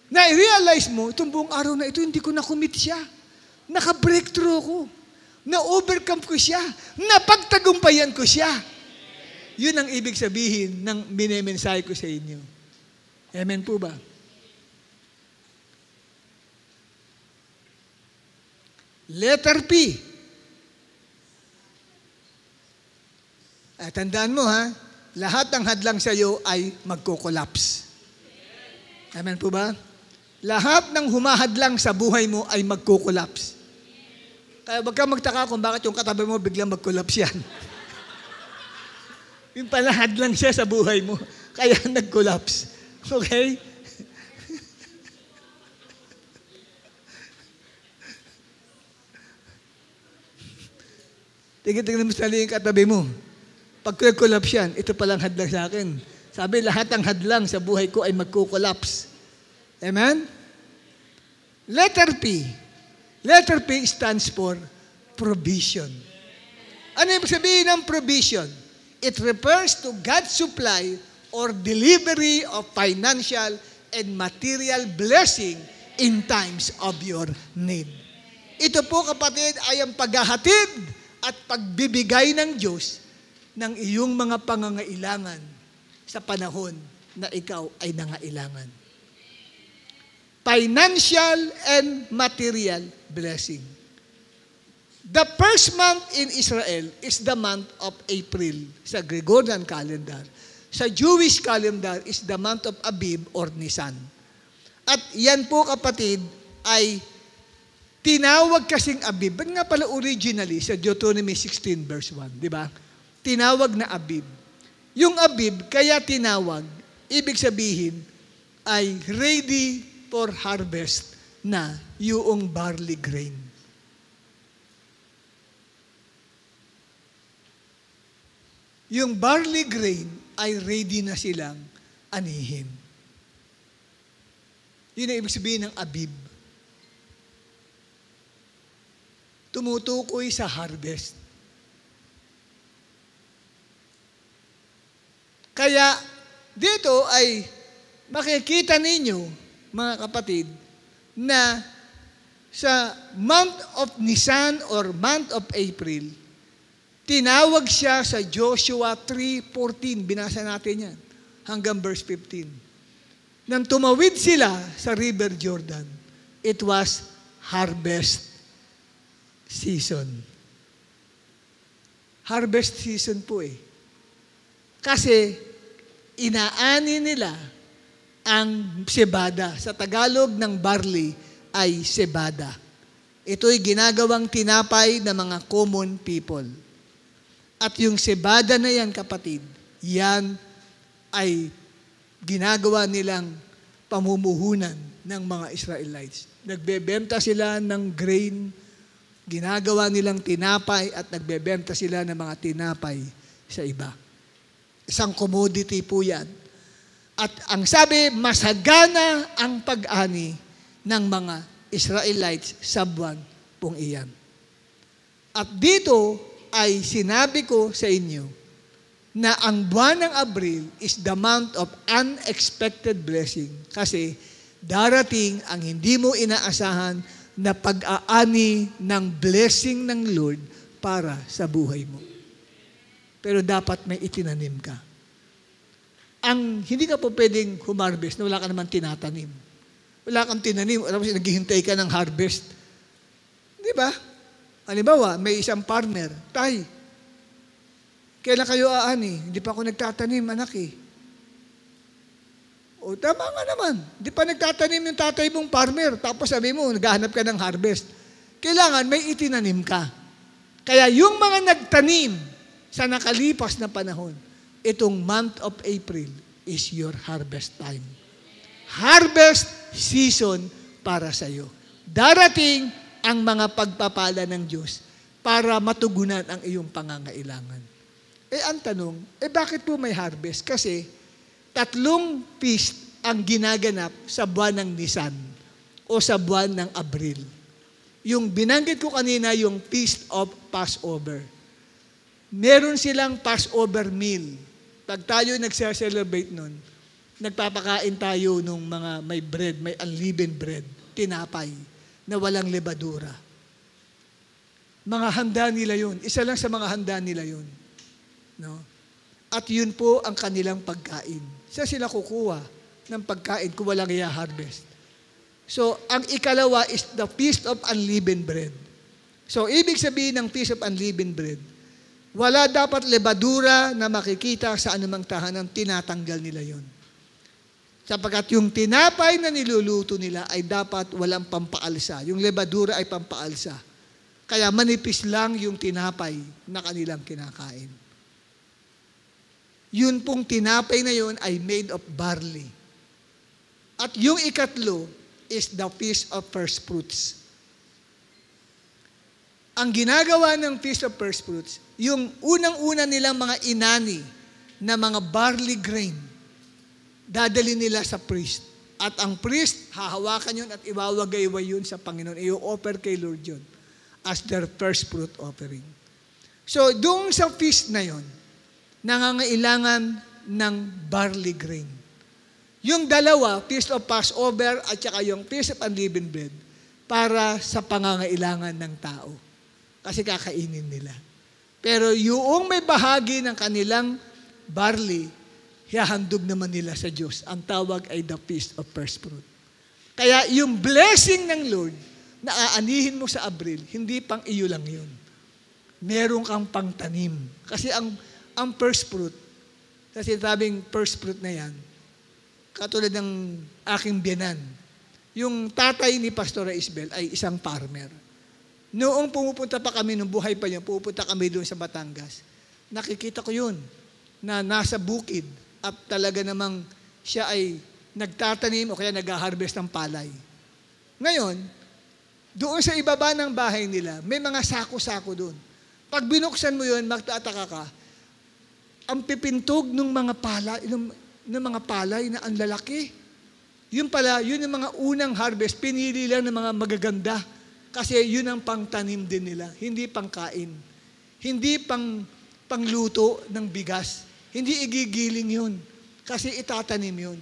Na-realize mo, itong buong araw na ito, hindi ko na-commit siya. Naka-breakthrough ko. Na-overcome ko siya. Napagtagumpayan ko siya. Yun ang ibig sabihin ng minemensahe ko sa inyo. Amen po ba? Letter P. Tandaan mo ha, lahat ng hadlang sa iyo ay magko-collapse. Amen po ba? Lahat ng humahadlang sa buhay mo ay magko-collapse. Kaya wag kang magtaka kung bakit yung katabi mo biglang mag-collapse yan. Yung pala hadlang siya sa buhay mo, kaya nag-collapse. Okay? Tingin-tingin mo sa yung katabi mo. Pag nag-collapse yan, ito palang hadlang sa akin. Sabi, lahat ng hadlang sa buhay ko ay magko-collapse. Amen? Letter P. Letter P stands for provision. Ano yung sabihin ng provision? It refers to God's supply or delivery of financial and material blessing in times of your need. Ito po, kapatid, ay ang paghahatid at pagbibigay ng Diyos ng iyong mga pangangailangan sa panahon na ikaw ay nangailangan. Financial and material blessing. The first month in Israel is the month of April sa Gregorian calendar. Sa Jewish calendar is the month of Abib or Nisan. At yan po, kapatid, ay tinawag kasing Abib. Ba't nga pala originally sa Deuteronomy 16 verse 1, di ba? Tinawag na Abib. Yung Abib, kaya tinawag, ibig sabihin, ay ready for harvest na yung barley grain. Yung barley grain ay ready na silang anihin. Yun ang ibig sabihin ng Abib. Tumutukoy sa harvest. ito ay makikita ninyo, mga kapatid, na sa month of Nisan or month of April, tinawag siya sa Joshua 3:14. Binasa natin yan hanggang verse 15. Nang tumawid sila sa River Jordan, it was harvest season. Harvest season po eh. Kasi inaani nila ang cebada. Sa Tagalog ng barley ay cebada. Ito'y ginagawang tinapay ng mga common people. At yung cebada na yan, kapatid, yan ay ginagawa nilang pamumuhunan ng mga Israelites. Nagbebenta sila ng grain, ginagawa nilang tinapay at nagbebenta sila ng mga tinapay sa iba. Isang commodity po yan. At ang sabi, masagana ang pag-ani ng mga Israelites sa buwan pong iyan. At dito ay sinabi ko sa inyo na ang buwan ng Abril is the month of unexpected blessing kasi darating ang hindi mo inaasahan na pag-aani ng blessing ng Lord para sa buhay mo. Pero dapat may itinanim ka. Hindi ka po pwedeng humarvest na wala ka naman tinatanim. Wala kang tinanim, tapos naghihintay ka ng harvest. Di ba? Halimbawa, may isang farmer, tay, kailan kayo aani? Hindi pa ako nagtatanim, anak eh. O tama nga naman, hindi pa nagtatanim yung tatay mong farmer, tapos sabi mo, naghahanap ka ng harvest. Kailangan may itinanim ka. Kaya yung mga nagtanim sa nakalipas na panahon, itong month of April is your harvest time. Harvest season para sa iyo. Darating ang mga pagpapala ng Diyos para matugunan ang iyong pangangailangan. Ang tanong, bakit po may harvest? Kasi 3 feast ang ginaganap sa buwan ng Nisan o sa buwan ng Abril. Yung binanggit ko kanina, yung Feast of Passover. Meron silang Passover meal. Pag tayo nagse-celebrate nun, nagpapakain tayo nung mga may bread, may unleavened bread, tinapay, na walang lebadura. Mga handa nila yun. Isa lang sa mga handa nila yun. No? At yun po ang kanilang pagkain. Sila kukuha ng pagkain kung walang i-harvest. So, ang ikalawa is the Feast of Unleavened Bread. So, ibig sabihin ng Feast of Unleavened Bread, wala dapat lebadura na makikita sa anumang tahanan, tinatanggal nila yun. Sapagkat yung tinapay na niluluto nila ay dapat walang pampaalsa. Yung lebadura ay pampaalsa. Kaya manipis lang yung tinapay na kanilang kinakain. Yun pong tinapay na yun ay made of barley. At yung ikatlo is the Feast of First Fruits. Ang ginagawa ng Feast of First Fruits, yung unang-una nilang mga inani na mga barley grain, dadali nila sa priest. At ang priest, hahawakan yun at iwawagayway yun sa Panginoon. I-offer kay Lord yun as their first fruit offering. So, doon sa feast na yun, nangangailangan ng barley grain. Yung dalawa, Feast of Passover at saka yung Feast of Unleavened Bread, para sa pangangailangan ng tao. Kasi kakainin nila. Pero yung may bahagi ng kanilang barley, hihandog naman nila sa Diyos. Ang tawag ay the Feast of First Fruit. Kaya yung blessing ng Lord na aanihin mo sa Abril, hindi pang iyo lang yun. Meron kang pangtanim. Kasi ang first fruit, kasi sabing first fruit na yan, katulad ng aking biyanan, yung tatay ni Pastora Isabel ay isang farmer. Noong pumupunta pa kami, nung buhay pa niya, pupunta kami doon sa Batangas, nakikita ko yun, na nasa bukid, at talaga namang siya ay nagtatanim o kaya nag-harvest ng palay. Ngayon, doon sa ibaba ng bahay nila, may mga sako-sako doon. Pag binuksan mo yun, magtataka ka, ang pipintog ng mga palay na ang lalaki. Yun pala, yun yung mga unang harvest, pinili lang ng mga magaganda. Kasi yun ang pangtanim din nila, hindi pangkain. Hindi pangluto ng bigas. Hindi igigiling yun. Kasi itatanim yun.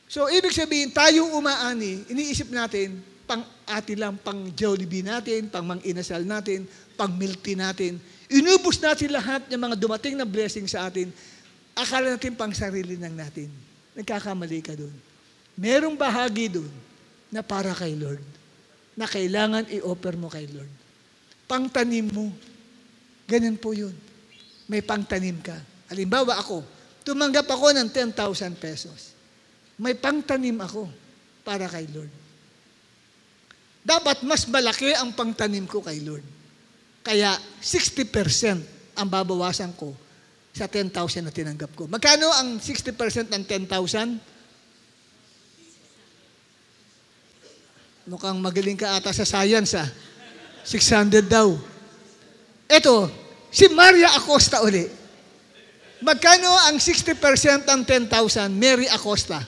So, ibig sabihin, tayong umaani, iniisip natin, pang ati lang, pang Jollibee natin, pang mang-inasal natin, pang milk tea natin. Inubos natin lahat ng mga dumating na blessing sa atin. Akala natin pang sarili lang natin. Nagkakamali ka doon. Merong bahagi doon na para kay Lord, na kailangan i-offer mo kay Lord. Pangtanim mo. Ganun po yun. May pangtanim ka. Halimbawa ako, tumanggap ako ng 10,000 pesos. May pangtanim ako para kay Lord. Dapat mas malaki ang pangtanim ko kay Lord. Kaya 60% ang babawasan ko sa 10,000 na tinanggap ko. Magkano ang 60% ng 10,000? Mukhang magaling ka ata sa science, 600 daw. Ito, si Maria Acosta uli. Magkano ang 60% ng 10,000? Mary Acosta.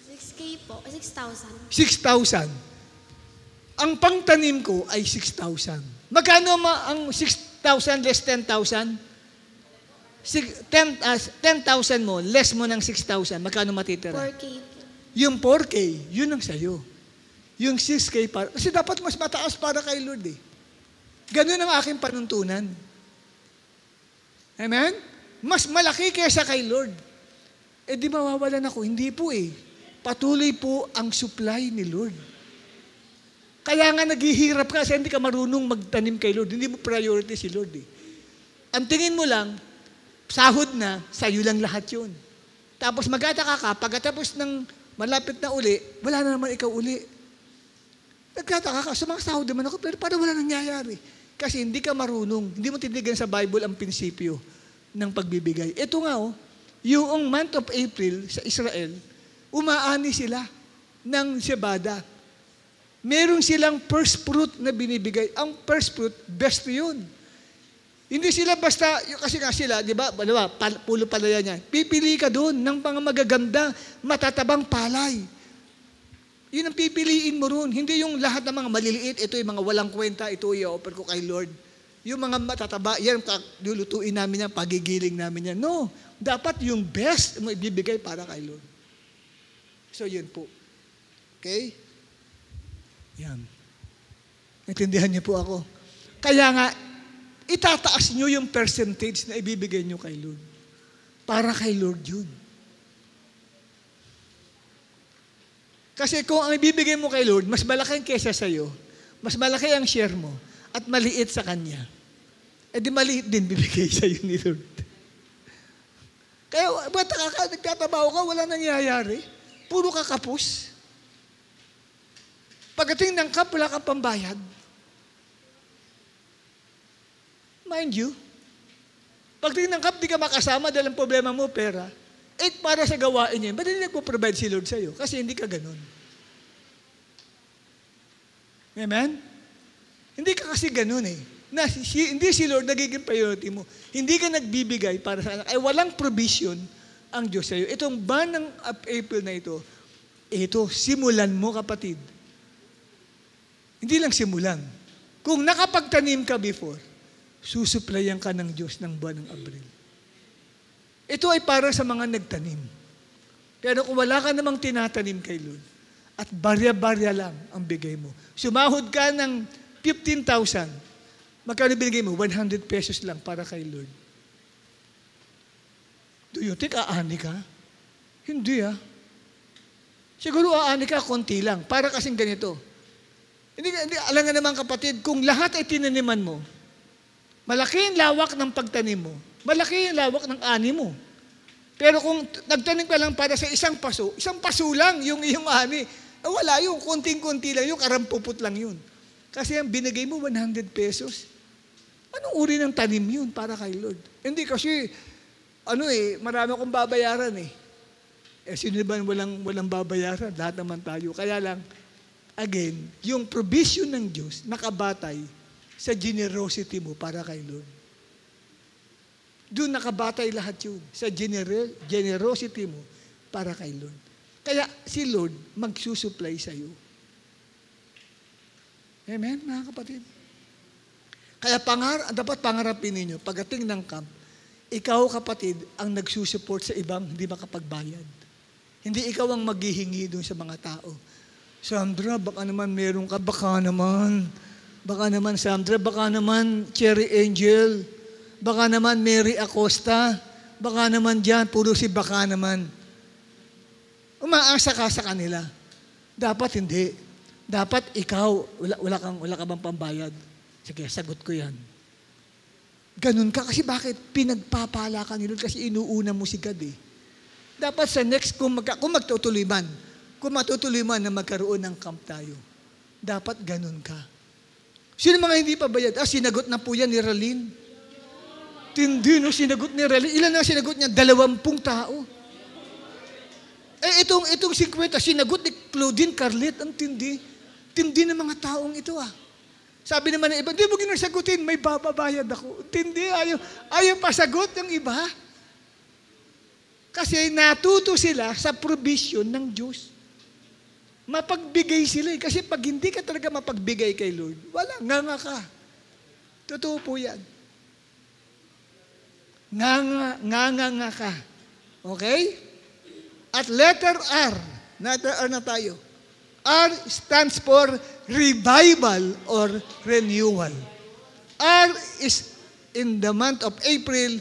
6K po, 6,000.
6,000. Ang pangtanim ko ay 6,000. Magkano ang 6,000 less 10,000? 10,000 mo, less mo ng 6,000, magkano matitira?
4K po.
Yung 4K, yun ang sayo. Yung 6K para, kasi dapat mas mataas para kay Lord eh. Ganun ang aking panuntunan. Amen? Mas malaki kaysa kay Lord. Eh di mawawalan ako? Hindi po eh. Patuloy po ang supply ni Lord. Kaya nga naghihirap ka kasi hindi ka marunong magtanim kay Lord. Hindi mo priority si Lord eh. Ang tingin mo lang, sahod na, sa'yo lang lahat yun. Tapos magtataka ka, pagkatapos ng malapit na uli, wala na naman ikaw uli. Nagtataka ka, sumasahod naman ako, pero parang wala nangyayari. Kasi hindi ka marunong, hindi mo tinigan sa Bible ang prinsipyo ng pagbibigay. Ito nga yung month of April sa Israel, umaani sila ng sibada. Meron silang first fruit na binibigay. Ang first fruit, best yun. Hindi sila basta, kasi nga sila, di ba, pulo palaya niya, pipili ka doon ng mga magaganda, matatabang palay. Yun ang pipiliin mo ron. Hindi yung lahat ng mga maliliit, ito yung mga walang kwenta, ito i-offer ko kay Lord. Yung mga matataba, yan, lulutuin namin yan, pagigiling namin yan. No, dapat yung best mo ibibigay para kay Lord. So, yun po. Okay? Yan. Naintindihan niyo po ako. Kaya nga, itataas niyo yung percentage na ibibigay niyo kay Lord. Para kay Lord yun. Kasi kung ang ibibigay mo kay Lord, mas malaki kesa sa'yo, mas malaki ang share mo, at maliit sa Kanya, eh di maliit din bibigay sa'yo ni Lord. Kaya, ba't nagtatabaho ka, wala nangyayari? Puro ka kapos. Pagdating ng cup, wala kang pambayad. Mind you, pagdating ng cup, di ka makasama dahil ang problema mo, pera. Eh, para sa gawain niya, ba't hindi nagpo-provide si Lord sa'yo? Kasi hindi ka ganun. Amen? Hindi ka kasi ganun eh. Hindi si Lord nagiging priority mo. Hindi ka nagbibigay para sa anak. Ay walang provision ang Diyos sa'yo. Itong ban ng April na ito, simulan mo kapatid. Hindi lang simulan. Kung nakapagtanim ka before, susuplayan ka ng Diyos ng buwan ng Abril. Ito ay para sa mga nagtanim. Pero kung wala ka namang tinatanim kay Lord, at barya-barya lang ang bigay mo, sumahod ka ng 15,000, magkano binigay mo? 100 pesos lang para kay Lord. Do you think aani ka? Hindi Siguro aani ka, konti lang. Para kasing ganito. Hindi, alam nga naman kapatid, kung lahat ay tinaniman mo, malaki ang lawak ng pagtanim mo, malaki ang lawak ng ani mo. Pero kung nagtanim ka lang para sa isang paso lang yung iyong ani, wala yung konting-konti lang, yung karampuput lang yun. Kasi ang binigay mo, 100 pesos. Anong uri ng tanim yun para kay Lord? Hindi kasi, marami akong babayaran sino ba walang babayaran? Lahat naman tayo. Kaya lang, again, yung provision ng Diyos nakabatay sa generosity mo para kay Lord. Doon nakabatay lahat yun. Sa generosity mo para kay Lord. Kaya si Lord magsusupply sa iyo. Amen, mga kapatid? Kaya dapat pangarapin ninyo, pagdating ng camp, ikaw kapatid ang nagsusupport sa ibang hindi makapagbayad. Hindi ikaw ang maghihingi doon sa mga tao. Sandra, baka naman meron ka, baka naman Sandra, baka naman Cherry Angel, baka naman Mary Acosta, baka naman dyan, puro si baka naman. Umaasa ka sa kanila. Dapat hindi. Dapat ikaw, wala ka bang pambayad? Sige, sagot ko yan. Ganun ka. Kasi bakit? Pinagpapala ka nila kasi inuuna mo si God eh. Dapat sa next, kung matutuloy man na magkaroon ng camp tayo, dapat ganun ka. Sino mga hindi pa bayad? Sinagot na po yan ni Ralyn. Tindi, no? Sinagot ni Ralyn. Ilan na sinagot niya? 20 tao. Itong 50, sinagot ni Claudine Carlet. Ang tindi. Tindi ng mga taong ito Sabi naman ng iba, hindi mo ginasagutin, may bababayad ako. Tindi, ayaw pasagot ng iba. Kasi natuto sila sa provision ng Diyos. Mapagbigay sila Kasi pag hindi ka talaga mapagbigay kay Lord, wala, nganga ka. Totoo po yan. Nganga ka. Okay? At letter R. Letter R na tayo. R stands for revival or renewal. R is in the month of April.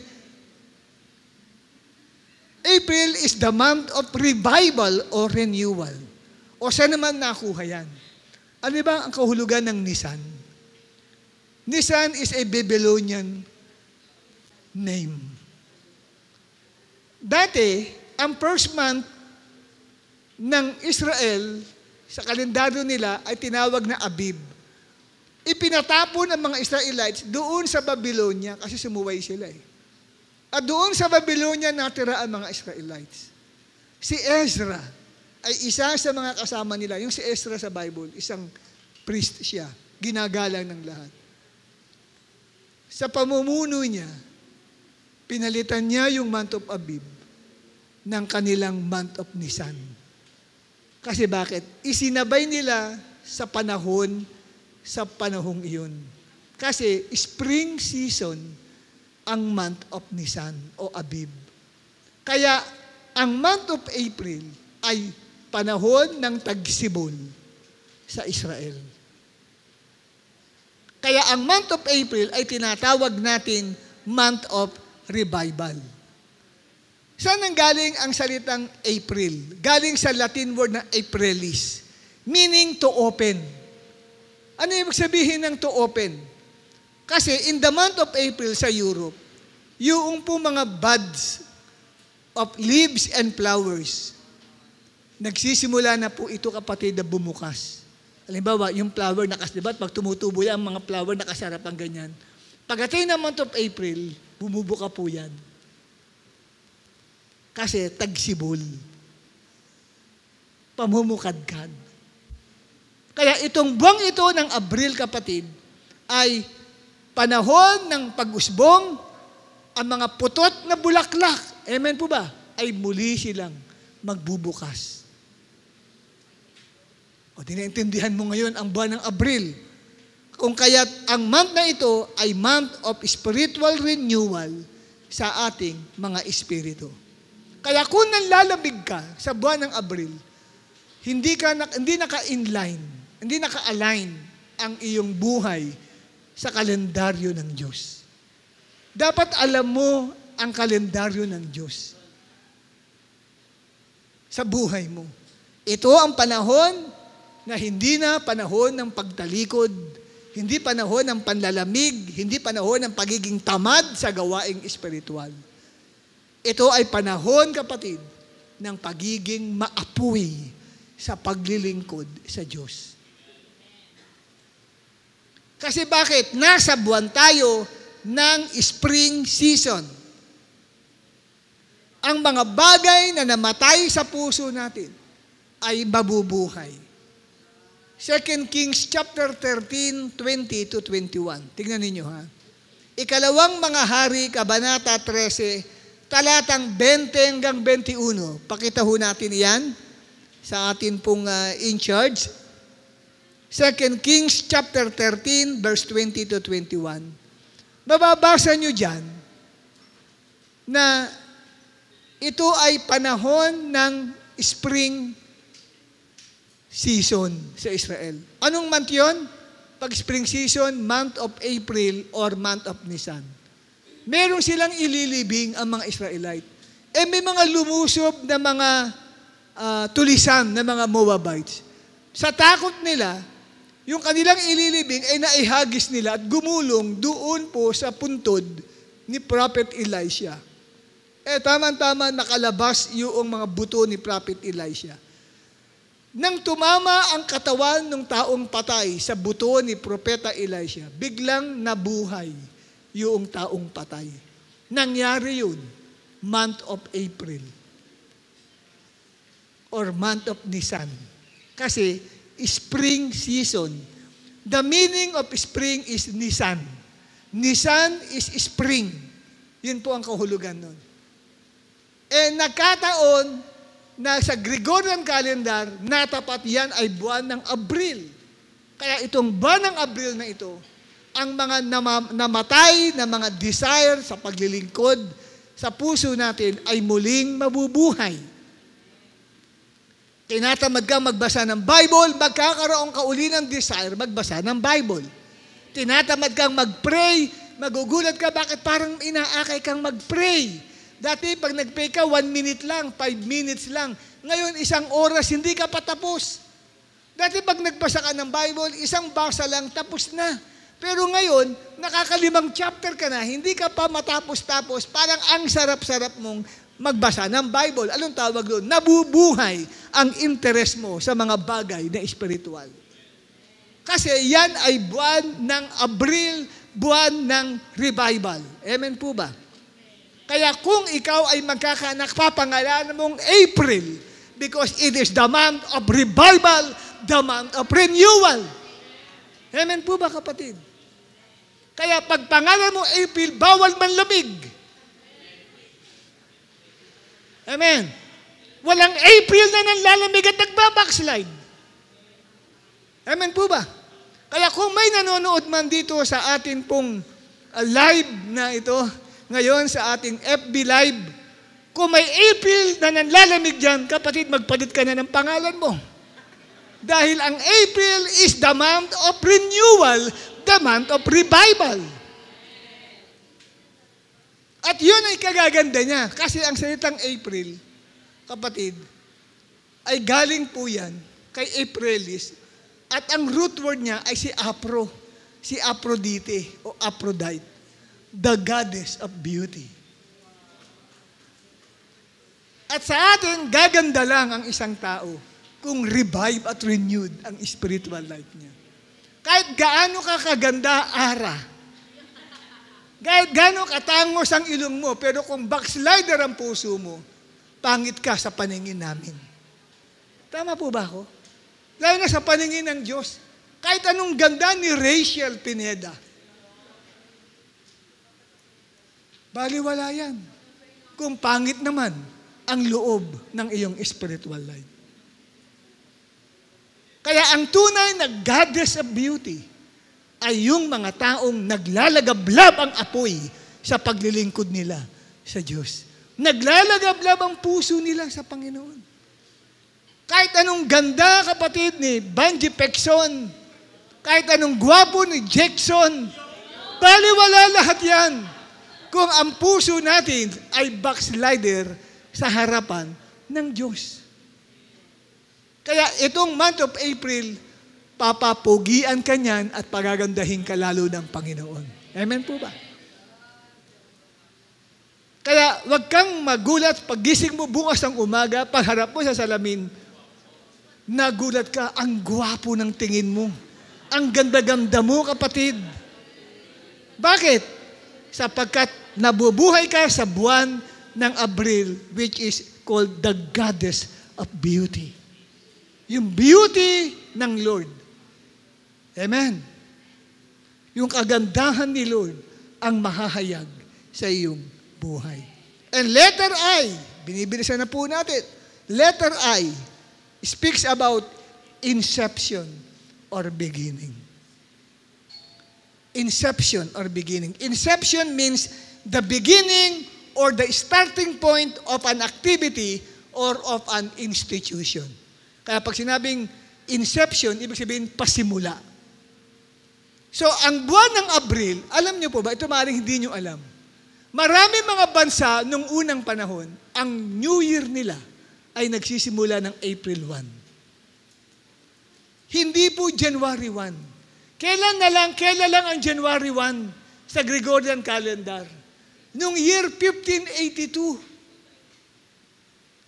April is the month of revival or renewal. O saan naman nakuha yan? Ano ba ang kahulugan ng Nisan? Nisan is a Babylonian name. Dati, ang first month ng Israel sa kalendaryo nila ay tinawag na Abib. Ipinatapon ang mga Israelites doon sa Babylonia kasi sumuway sila At doon sa Babylonia natira ang mga Israelites. Si Ezra ay isa sa mga kasama nila. Yung si Ezra sa Bible, isang priest siya. Ginagalang ng lahat. Sa pamumuno niya, pinalitan niya yung month of Abib ng kanilang month of Nisan. Kasi bakit? Isinabay nila sa panahong iyon. Kasi spring season ang month of Nisan o Abib. Kaya ang month of April ay panahon ng tagsibol sa Israel. Kaya ang month of April ay tinatawag natin month of revival. Saan nanggaling ang salitang April? Galing sa Latin word na aprilis, meaning to open. Ano ibig sabihin ng to open? Kasi in the month of April sa Europe, yung po mga buds of leaves and flowers, nagsisimula na po ito kapatid na bumukas. Halimbawa, yung flower diba? Pag tumutubo yan, ang mga flower nakasarap ang ganyan. Pagdating ng month of April, bumubuka po yan. Kasi tagsibol. Pamumukadkad. Kaya itong buwang ito ng Abril kapatid, ay panahon ng pag-usbong, ang mga putot na bulaklak, amen po ba? Ay muli silang magbubukas. O, tinaintindihan mo ngayon ang buwan ng Abril. Kung kaya't ang month na ito ay month of spiritual renewal sa ating mga espiritu. Kaya kung nanlalamig ka sa buwan ng Abril, hindi naka-inline, hindi naka-align ang iyong buhay sa kalendaryo ng Diyos. Dapat alam mo ang kalendaryo ng Diyos sa buhay mo. Ito ang panahon na hindi na panahon ng pagtalikod, hindi panahon ng panlalamig, hindi panahon ng pagiging tamad sa gawaing espiritual. Ito ay panahon, kapatid, ng pagiging maapoy sa paglilingkod sa Diyos. Kasi bakit? Nasa buwan tayo ng spring season. Ang mga bagay na namatay sa puso natin ay mabubuhay. 2 Kings chapter 13, 20 to 21. Tingnan ninyo Ikalawang mga hari, kabanata 13, talatang 20 hanggang 21. Pakita ho natin yan sa atin pong in charge. 2 Kings chapter 13, verse 20 to 21. Mababasa nyo dyan, na ito ay panahon ng spring season sa Israel. Anong month yun? Pag spring season, month of April or month of Nisan. Meron silang ililibing ang mga Israelite. May mga lumusob na mga tulisan na mga Moabites. Sa takot nila, yung kanilang ililibing ay naihagis nila at gumulong doon po sa puntod ni Prophet Elisha. Tama-tama nakalabas yung mga buto ni Prophet Elisha. Nang tumama ang katawan ng taong patay sa buto ni Propeta Elisha, biglang nabuhay yung taong patay. Nangyari yun, month of April or month of Nisan. Kasi spring season. The meaning of spring is Nisan. Nisan is spring. Yun po ang kahulugan nun. Nagkataon na sa Gregorian calendar, natapat yan ay buwan ng Abril. Kaya itong buwan ng Abril na ito, ang mga namatay na mga desire sa paglilingkod sa puso natin ay muling mabubuhay. Tinatamad kang magbasa ng Bible, magkakaroon ka uli ng desire magbasa ng Bible. Tinatamad kang mag-pray, magugulat ka bakit parang inaakay kang mag-pray. Dati, pag nag-pray ka, 1 minute lang, 5 minutes lang. Ngayon, 1 oras, hindi ka patapos. Dati, pag nagbasa ka ng Bible, 1 basa lang, tapos na. Pero ngayon, nakaka5 chapter ka na, hindi ka pa matapos-tapos, parang ang sarap-sarap mong magbasa ng Bible. Anong tawag doon? Nabubuhay ang interest mo sa mga bagay na espiritual. Kasi yan ay buwan ng Abril, buwan ng revival. Amen po ba? Kaya kung ikaw ay magkakanak, papangalanan mong April because it is the month of revival, the month of renewal. Amen po ba, kapatid? Kaya pag pangalan mo April, bawal manlamig. Amen. Walang April na nanlalamig at nagbabackslide. Amen po ba? Kaya kung may nanonood man dito sa atin pong live na ito, ngayon sa ating FB Live, kung may April na nanlalamig dyan, kapatid, magpalit ka na ng pangalan mo. Dahil ang April is the month of renewal, the month of revival. At yun ay kagaganda niya. Kasi ang salitang April, kapatid, ay galing po yan kay Aprilis. At ang root word niya ay si Aphrodite o Aphrodite, the goddess of beauty. At sa atin, gaganda lang ang isang tao kung revive at renewed ang spiritual life niya. Kahit gaano ka kaganda, ara. Kahit gaano katangos ang ilong mo, pero kung backslider ang puso mo, pangit ka sa paningin namin. Tama po ba ako? Lalo na sa paningin ng Diyos. Kahit anong ganda ni Rachel Pineda, baliwala yan. Kung pangit naman ang loob ng iyong spiritual life. Kaya ang tunay na goddess of beauty ay yung mga taong naglalagablab ang apoy sa paglilingkod nila sa Diyos. Naglalagablab ang puso nila sa Panginoon. Kahit anong ganda, kapatid, ni Banji Pecson, kahit anong gwapo ni Jackson, baliwala lahat yan kung ang puso natin ay backslider sa harapan ng Diyos. Kaya itong month of April, papapugian ka niyan at pagagandahin ka lalo ng Panginoon. Amen po ba? Kaya wag kang magulat paggising mo bukas ng umaga, pagharap mo sa salamin, nagulat ka, ang gwapo ng tingin mo. Ang ganda-ganda mo, kapatid. Bakit? Sapagkat nabubuhay ka sa buwan ng Abril, which is called the goddess of beauty. Yung beauty ng Lord. Amen. Yung kagandahan ni Lord ang mahahayag sa iyong buhay. And letter I, binibilisan na po natin, letter I speaks about inception or beginning. Inception or beginning. Inception means the beginning or the starting point of an activity or of an institution. Kaya pag sinabing inception, ibig sabihin pasimula. So, ang buwan ng Abril, alam niyo po ba, ito maaaring hindi niyo alam. Marami mga bansa nung unang panahon, ang New Year nila ay nagsisimula ng April 1. Hindi po January 1. Kailan lang ang January 1 sa Gregorian calendar? Nung year 1582.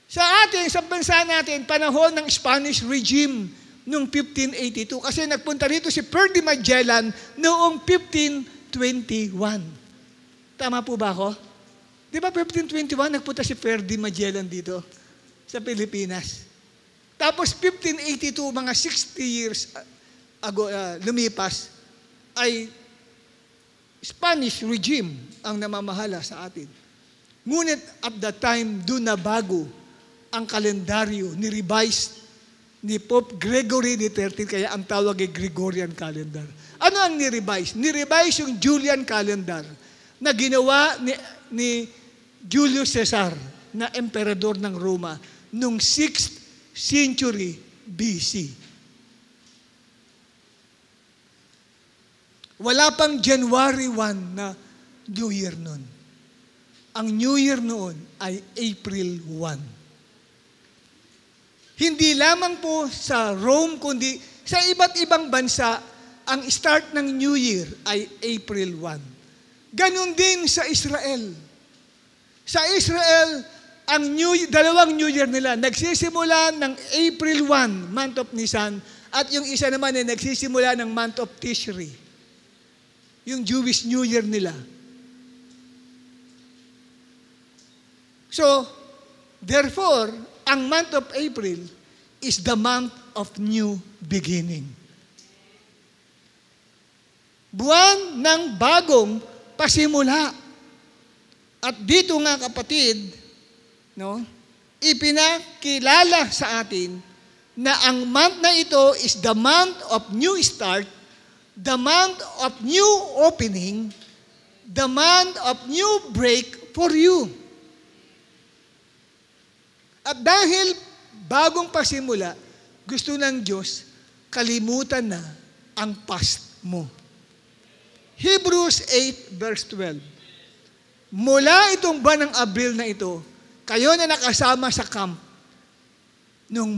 Sa atin, sa bansa natin, panahon ng Spanish regime noong 1582. Kasi nagpunta rito si Ferdinand Magellan noong 1521. Tama po ba ako? Di ba 1521, nagpunta si Ferdinand Magellan dito sa Pilipinas. Tapos 1582, mga 60 years ago, lumipas, ay Spanish regime ang namamahala sa atin. Ngunit at that time, doon na bago ang kalendaryo ni-revise ni Pope Gregory XIII, kaya ang tawag ay Gregorian calendar. Ano ang ni-revise? Ni-revise yung Julian calendar na ginawa ni Julius Caesar na emperador ng Roma noong 6th century BC. Wala pang January 1 na New Year noon. Ang New Year noon ay April 1. Hindi lamang po sa Rome, kundi sa iba't ibang bansa, ang start ng New Year ay April 1. Ganon din sa Israel. Sa Israel, ang dalawang New Year nila, nagsisimula ng April 1, month of Nisan, at yung isa naman ay nagsisimula ng month of Tishri. Yung Jewish New Year nila. So, therefore, ang month of April is the month of new beginning. Buwan ng bagong pasimula. At dito nga kapatid, no, ipinakilala sa atin na ang month na ito is the month of new start, the month of new opening, the month of new break for you. At dahil bagong pasimula, gusto ng Diyos, kalimutan na ang past mo. Hebrews 8 verse 12. Mula itong buwan ng Abril na ito, kayo na nakasama sa camp nung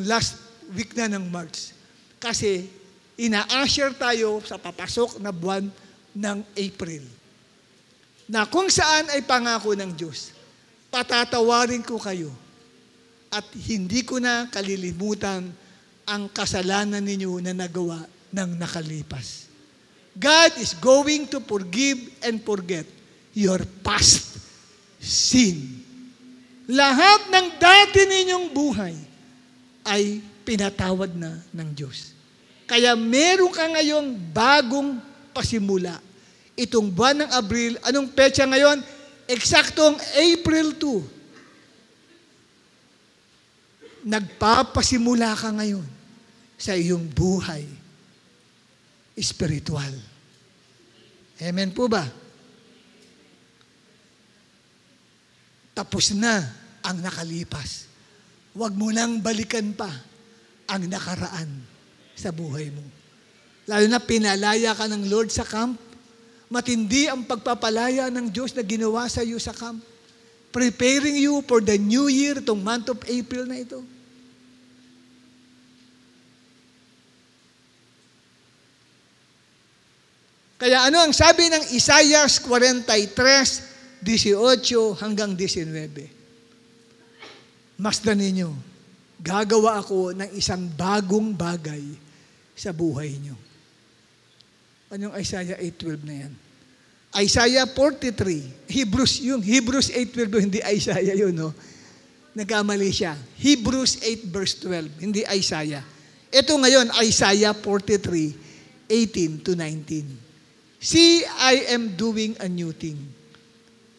last week na ng March. Kasi ina-usher tayo sa papasok na buwan ng April. Na kung saan ay pangako ng Diyos, patatawarin ko kayo at hindi ko na kalilimutan ang kasalanan ninyo na nagawa ng nakalipas. God is going to forgive and forget your past sin. Lahat ng dati ninyong buhay ay pinatawad na ng Diyos. Kaya meron ka ngayong bagong pasimula. Itong buwan ng Abril, anong petsa ngayon? Eksaktong April 2. Nagpapasimula ka ngayon sa iyong buhay espiritual. Amen po ba? Tapos na ang nakalipas. Huwag mo nang balikan pa ang nakaraan sa buhay mo. Lalo na pinalaya ka ng Lord sa camp. Matindi ang pagpapalaya ng Diyos na ginawa sa iyo sa camp. Preparing you for the new year, itong month of April na ito. Kaya ano ang sabi ng Isaiah 43, 18 hanggang 19? Masdan ninyo, gagawa ako ng isang bagong bagay sa buhay nyo. Anong Isaiah 8:12 na yan? Isaiah 43, Hebrews 8:12, hindi Isaiah yun, no? Nagkamali siya. Hebrews 8 verse 12, hindi Isaiah. Ito ngayon, Isaiah 43, 18 to 19. See, I am doing a new thing.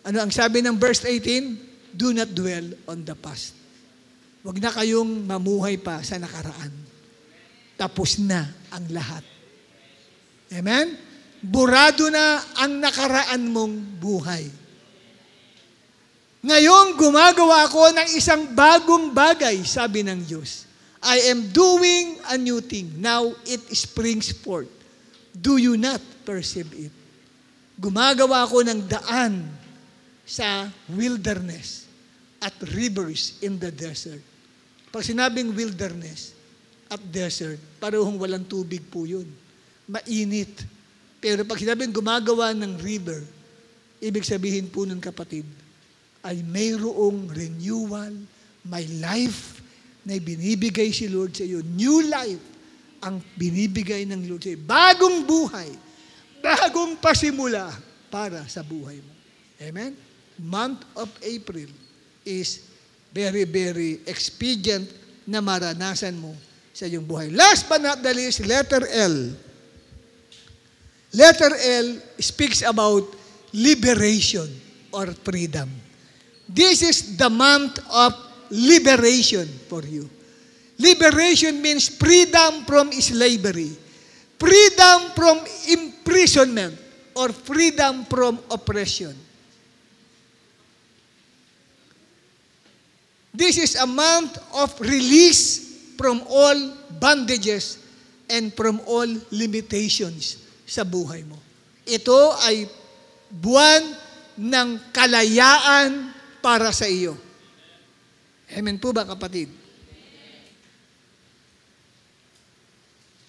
Ano ang sabi ng verse 18? Do not dwell on the past. Huwag na kayong mamuhay pa sa nakaraan. Tapos na ang lahat. Amen? Burado na ang nakaraan mong buhay. Ngayon, gumagawa ako ng isang bagong bagay, sabi ng Diyos. I am doing a new thing. Now it springs forth. Do you not perceive it? Gumagawa ako ng daan sa wilderness at rivers in the desert. Pag sinabing wilderness at desert, parehong walang tubig po yun. Mainit. Pero pag sinabing gumagawa ng river, ibig sabihin po nun, kapatid, ay mayroong renewal, may life na binibigay si Lord sa iyo. New life ang binibigay ng Lord sa iyo. Bagong buhay, bagong pasimula para sa buhay mo. Amen? Month of April is very, very expedient na maranasan mo sa iyong buhay. Last but not the least, letter L. Letter L speaks about liberation or freedom. This is the month of liberation for you. Liberation means freedom from slavery, freedom from imprisonment, or freedom from oppression. This is a month of release from all bondages and from all limitations sa buhay mo. Ito ay buwan ng kalayaan para sa iyo. Amen po ba, kapatid?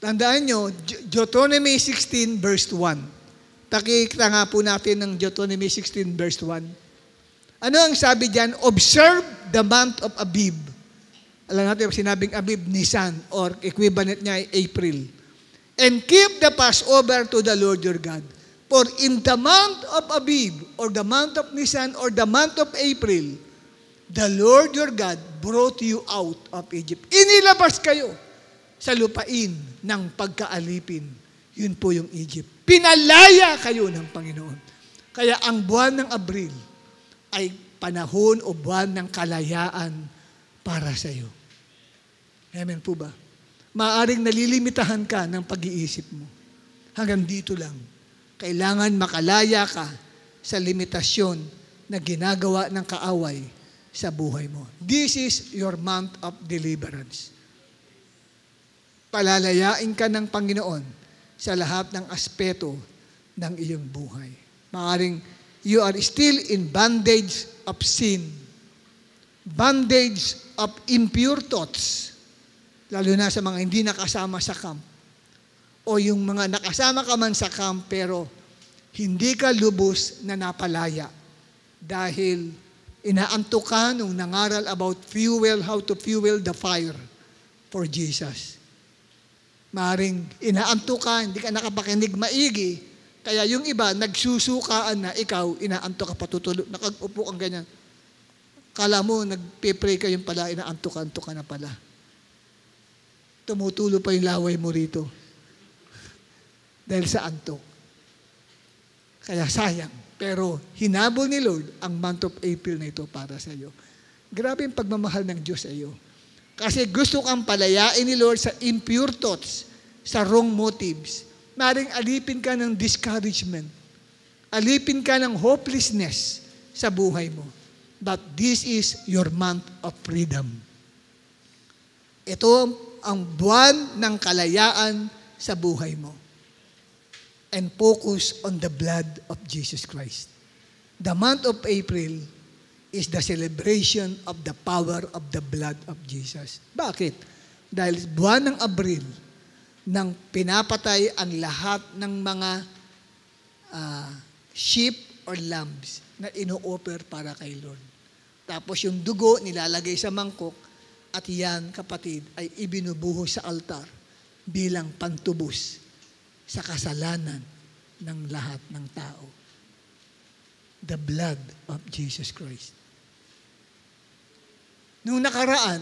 Tandaan nyo, Deuteronomy 16 verse 1. Pakita nga po natin ng Deuteronomy 16 verse 1. Ano ang sabi diyan? Observe the month of Abib. Alam natin, sinabing Abib, Nisan, or equivalent niya ay April. And keep the Passover to the Lord your God. For in the month of Abib, or the month of Nisan, or the month of April, the Lord your God brought you out of Egypt. Inilabas kayo sa lupain ng pagkaalipin. Yun po yung Egypt. Pinalaya kayo ng Panginoon. Kaya ang buwan ng Abril ay panahon o buwan ng kalayaan para sa iyo. Amen po ba? Maaring nalilimitahan ka ng pag-iisip mo. Hanggang dito lang. Kailangan makalaya ka sa limitasyon na ginagawa ng kaaway sa buhay mo. This is your month of deliverance. Palalayain ka ng Panginoon sa lahat ng aspeto ng iyong buhay. Maaring you are still in bondage of sin, bondage of impure thoughts, lalo na sa mga hindi nakasama sa camp, o yung mga nakasama ka man sa camp pero hindi ka lubos na napalaya dahil inaantok ka nung nangaral about fuel, how to fuel the fire for Jesus. Maring inaantok ka, hindi ka nakapakinig maigi, kaya yung iba nagsusukaan na ikaw, inaantok ka patutulog, nakag-upo kang ganyan. Kala mo, nagpe-pray ka yung pala, inaantok ka na pala. Tumutulo pa yung laway mo rito. Dahil sa antok. Kaya sayang. Pero hinabol ni Lord ang month of April na ito para sa iyo. Grabe yung pagmamahal ng Diyos sa iyo. Kasi gusto kang palayain ni Lord sa impure thoughts, sa wrong motives. Maring alipin ka ng discouragement. Alipin ka ng hopelessness sa buhay mo. But this is your month of freedom. Ito ang buwan ng kalayaan sa buhay mo. And focus on the blood of Jesus Christ. The month of April is the celebration of the power of the blood of Jesus. Bakit? Dahil buwan ng Abril, nang pinapatay ang lahat ng mga sheep or lambs na ino-offer para kay Lord. Tapos yung dugo nilalagay sa mangkok at yan, kapatid, ay ibinubuhos sa altar bilang pantubos sa kasalanan ng lahat ng tao. The blood of Jesus Christ. Nung nakaraan,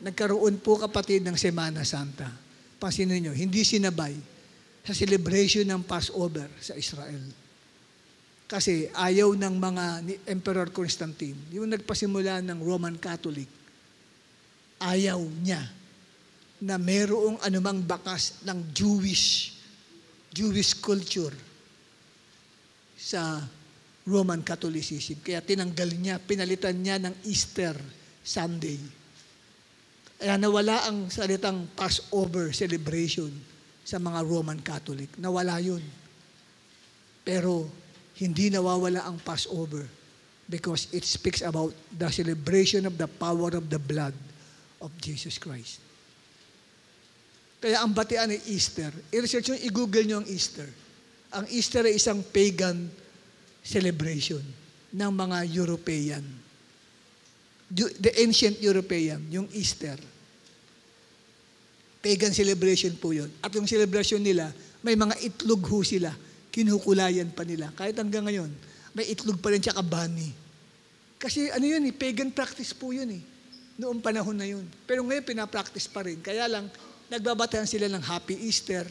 nagkaroon po, kapatid, ng Semana Santa. Pansinin nyo, hindi sinabay sa celebration ng Passover sa Israel. Kasi ayaw ng mga ni Emperor Constantine, yung nagpasimula ng Roman Catholic, ayaw niya na mayroong anumang bakas ng Jewish culture sa Roman Catholicism. Kaya tinanggal niya, pinalitan niya ng Easter Sunday. Kaya nawala ang salitang Passover celebration sa mga Roman Catholic. Nawala yun. Pero hindi nawawala ang Passover because it speaks about the celebration of the power of the blood of Jesus Christ. Kaya ang batian ay Easter. I-research nyo, i-google nyo ang Easter. Ang Easter ay isang pagan celebration ng mga European. The ancient European, yung Easter. Pagan celebration po yun. At yung celebration nila, may mga itlog ho sila. Kinukulayan pa nila. Kahit hanggang ngayon, may itlog pa rin tsaka bunny. Kasi ano yun pagan practice po yun Noong panahon na yun. Pero ngayon, pinapractice pa rin. Kaya lang, nagbabatayan sila ng Happy Easter.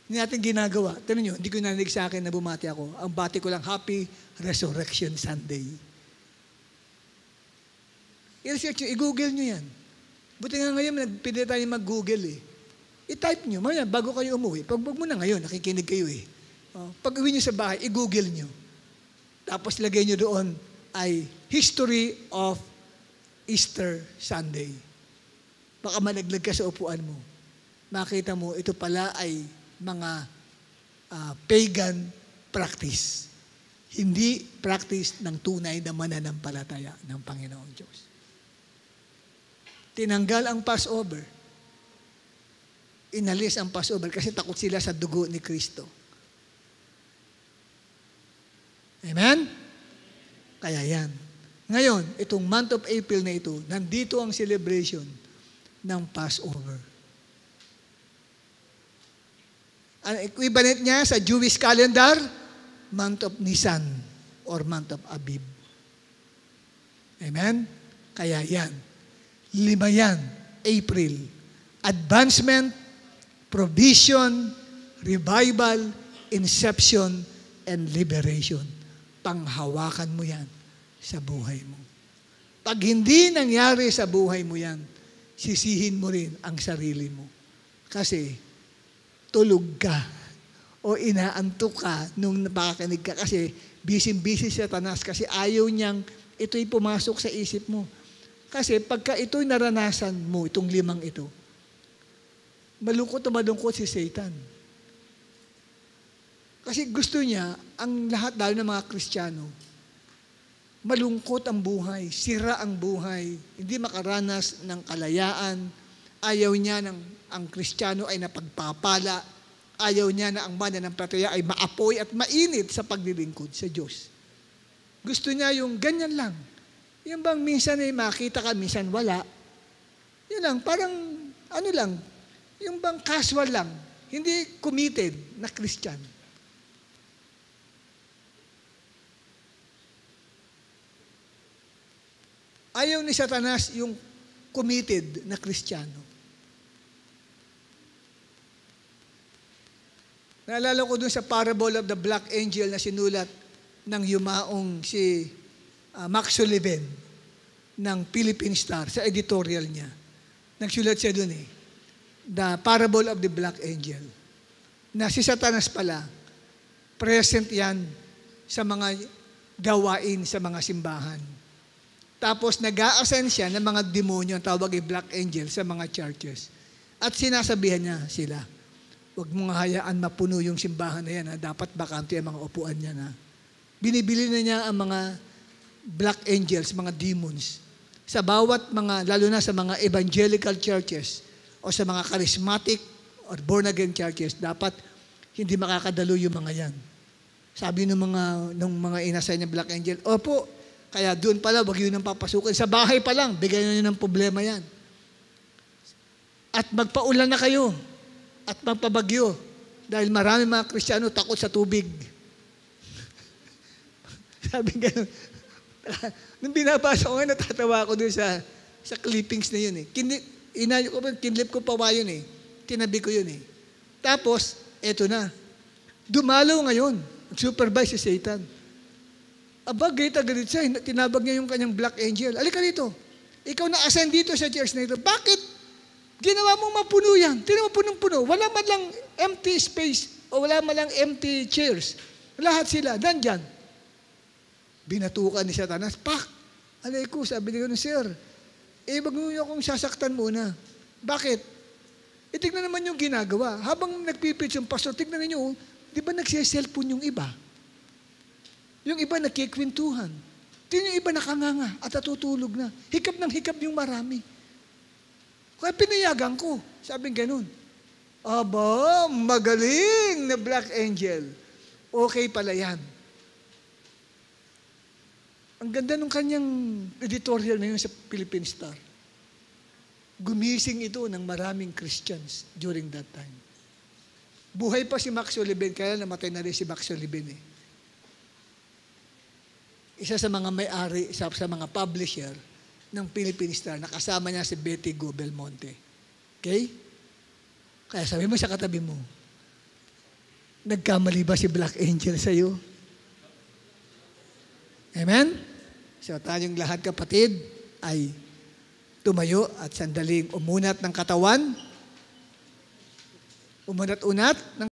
Hindi natin ginagawa. Tanong nyo, hindi ko narinig sa akin na bumati ako. Ang bati ko lang, Happy Resurrection Sunday. I-research nyo, i-google nyo yan. Buti nga ngayon, pinili tayo mag-google I-type nyo, mamaya, bago kayo umuwi. Pag mo na ngayon, nakikinig kayo Pag uwi nyo sa bahay, i-google nyo. Tapos lagay nyo doon ay History of Easter Sunday. Baka malaglag ka sa upuan mo. Makita mo, ito pala ay mga pagan practice. Hindi practice ng tunay na mananampalataya ng Panginoong Diyos. Tinanggal ang Passover. Inalis ang Passover kasi takot sila sa dugo ni Kristo. Amen? Kaya yan. Ngayon, itong month of April na ito, nandito ang celebration ng Passover. Ang equivalent niya sa Jewish calendar, month of Nisan or month of Abib. Amen? Kaya yan. 5 yan, April. Advancement, provision, revival, inception, and liberation. Panghawakan mo yan sa buhay mo. Pag hindi nangyari sa buhay mo yan, sisihin mo rin ang sarili mo. Kasi tulog ka o inaantok ka nung napakakinig ka kasi busy-busy si Satanas kasi ayaw niyang ito'y pumasok sa isip mo. Kasi pagka ito'y naranasan mo, itong 5 ito, malungkot na malungkot si Satan. Kasi gusto niya, ang lahat, lalo ng mga Kristiyano, malungkot ang buhay, sira ang buhay, hindi makaranas ng kalayaan, ayaw niya ang Kristiyano ay napagpapala, ayaw niya na ang mananampalataya ay maapoy at mainit sa paglilingkod sa Diyos. Gusto niya yung ganyan lang. Yung bang minsan ay makita ka, minsan wala. Yun lang, parang ano lang, yung bang casual lang, hindi committed na Christian. Ayaw ni Satanas yung committed na Kristiyano. Naalala ko dun sa parable of the black angel na sinulat ng yumaong si Max Sullivan ng Philippine Star sa editorial niya. Nagsulat siya dun The Parable of the Black Angel. Na si Satanas pala, present yan sa mga gawain sa mga simbahan. Tapos nag-a-ascend siya ng mga demonyo, ang tawag ay Black Angel, sa mga churches. At sinasabihan niya sila, huwag mong hayaan mapuno yung simbahan na yan. Dapat bakante ang mga upuan niya. Binibili na niya ang mga Black Angels, mga demons. Sa bawat mga, lalo na sa mga evangelical churches o sa mga charismatic or born-again churches, dapat hindi makakadalo yung mga yan. Sabi ng mga inasay niya Black Angel, opo, kaya doon pala, wag yun ang papasukin. Sa bahay pa lang, bigyan nyo ng problema yan. At magpaulan na kayo. At magpabagyo. Dahil marami mga Kristiyano takot sa tubig. Sabi gano'n. Nung binabasa ko nga, natatawa ako doon sa clippings na yun kinlip ko pa yun Tinabi ko yun Tapos, eto na. Dumalo ngayon. Supervise si Satan. Aba, galit siya. Tinabag niya yung kanyang Black Angel. Alika dito. Ikaw na-ascend dito sa church na ito. Bakit? Ginawa mong mapuno yan. Tinan mo punong-puno. Wala man lang empty space o wala man lang empty chairs. Lahat sila. Nandyan. Binatukan ni Satanas, pak! Alay ko, sabi niya, sir, wag niyo akong sasaktan muna. Bakit? Tignan naman yung ginagawa. Habang nagpipreach yung pastor, tignan niyo, di ba nagsiselfon yung iba? Yung iba nagkikwentuhan. Tingnan yung iba nakanganga at natutulog na. Hikap ng hikap yung marami. Kaya pinayagan ko. Sabing ganun. Aba, magaling na Black Angel. Okay pala yan. Ang ganda nung kanyang editorial na yun sa Philippine Star. Gumising ito ng maraming Christians during that time. Buhay pa si Max Oliven, kaya namatay na rin si Max Oliven eh. Isa sa mga may-ari, isa sa mga publisher ng Philippine Star, nakasama niya si Betty Go Belmonte. Okay? Kaya sabi mo sa katabi mo, nagkamali ba si Black Angel sa'yo? Amen? So tayong lahat kapatid ay tumayo at sandaling umunat ng katawan, umunat-unat ng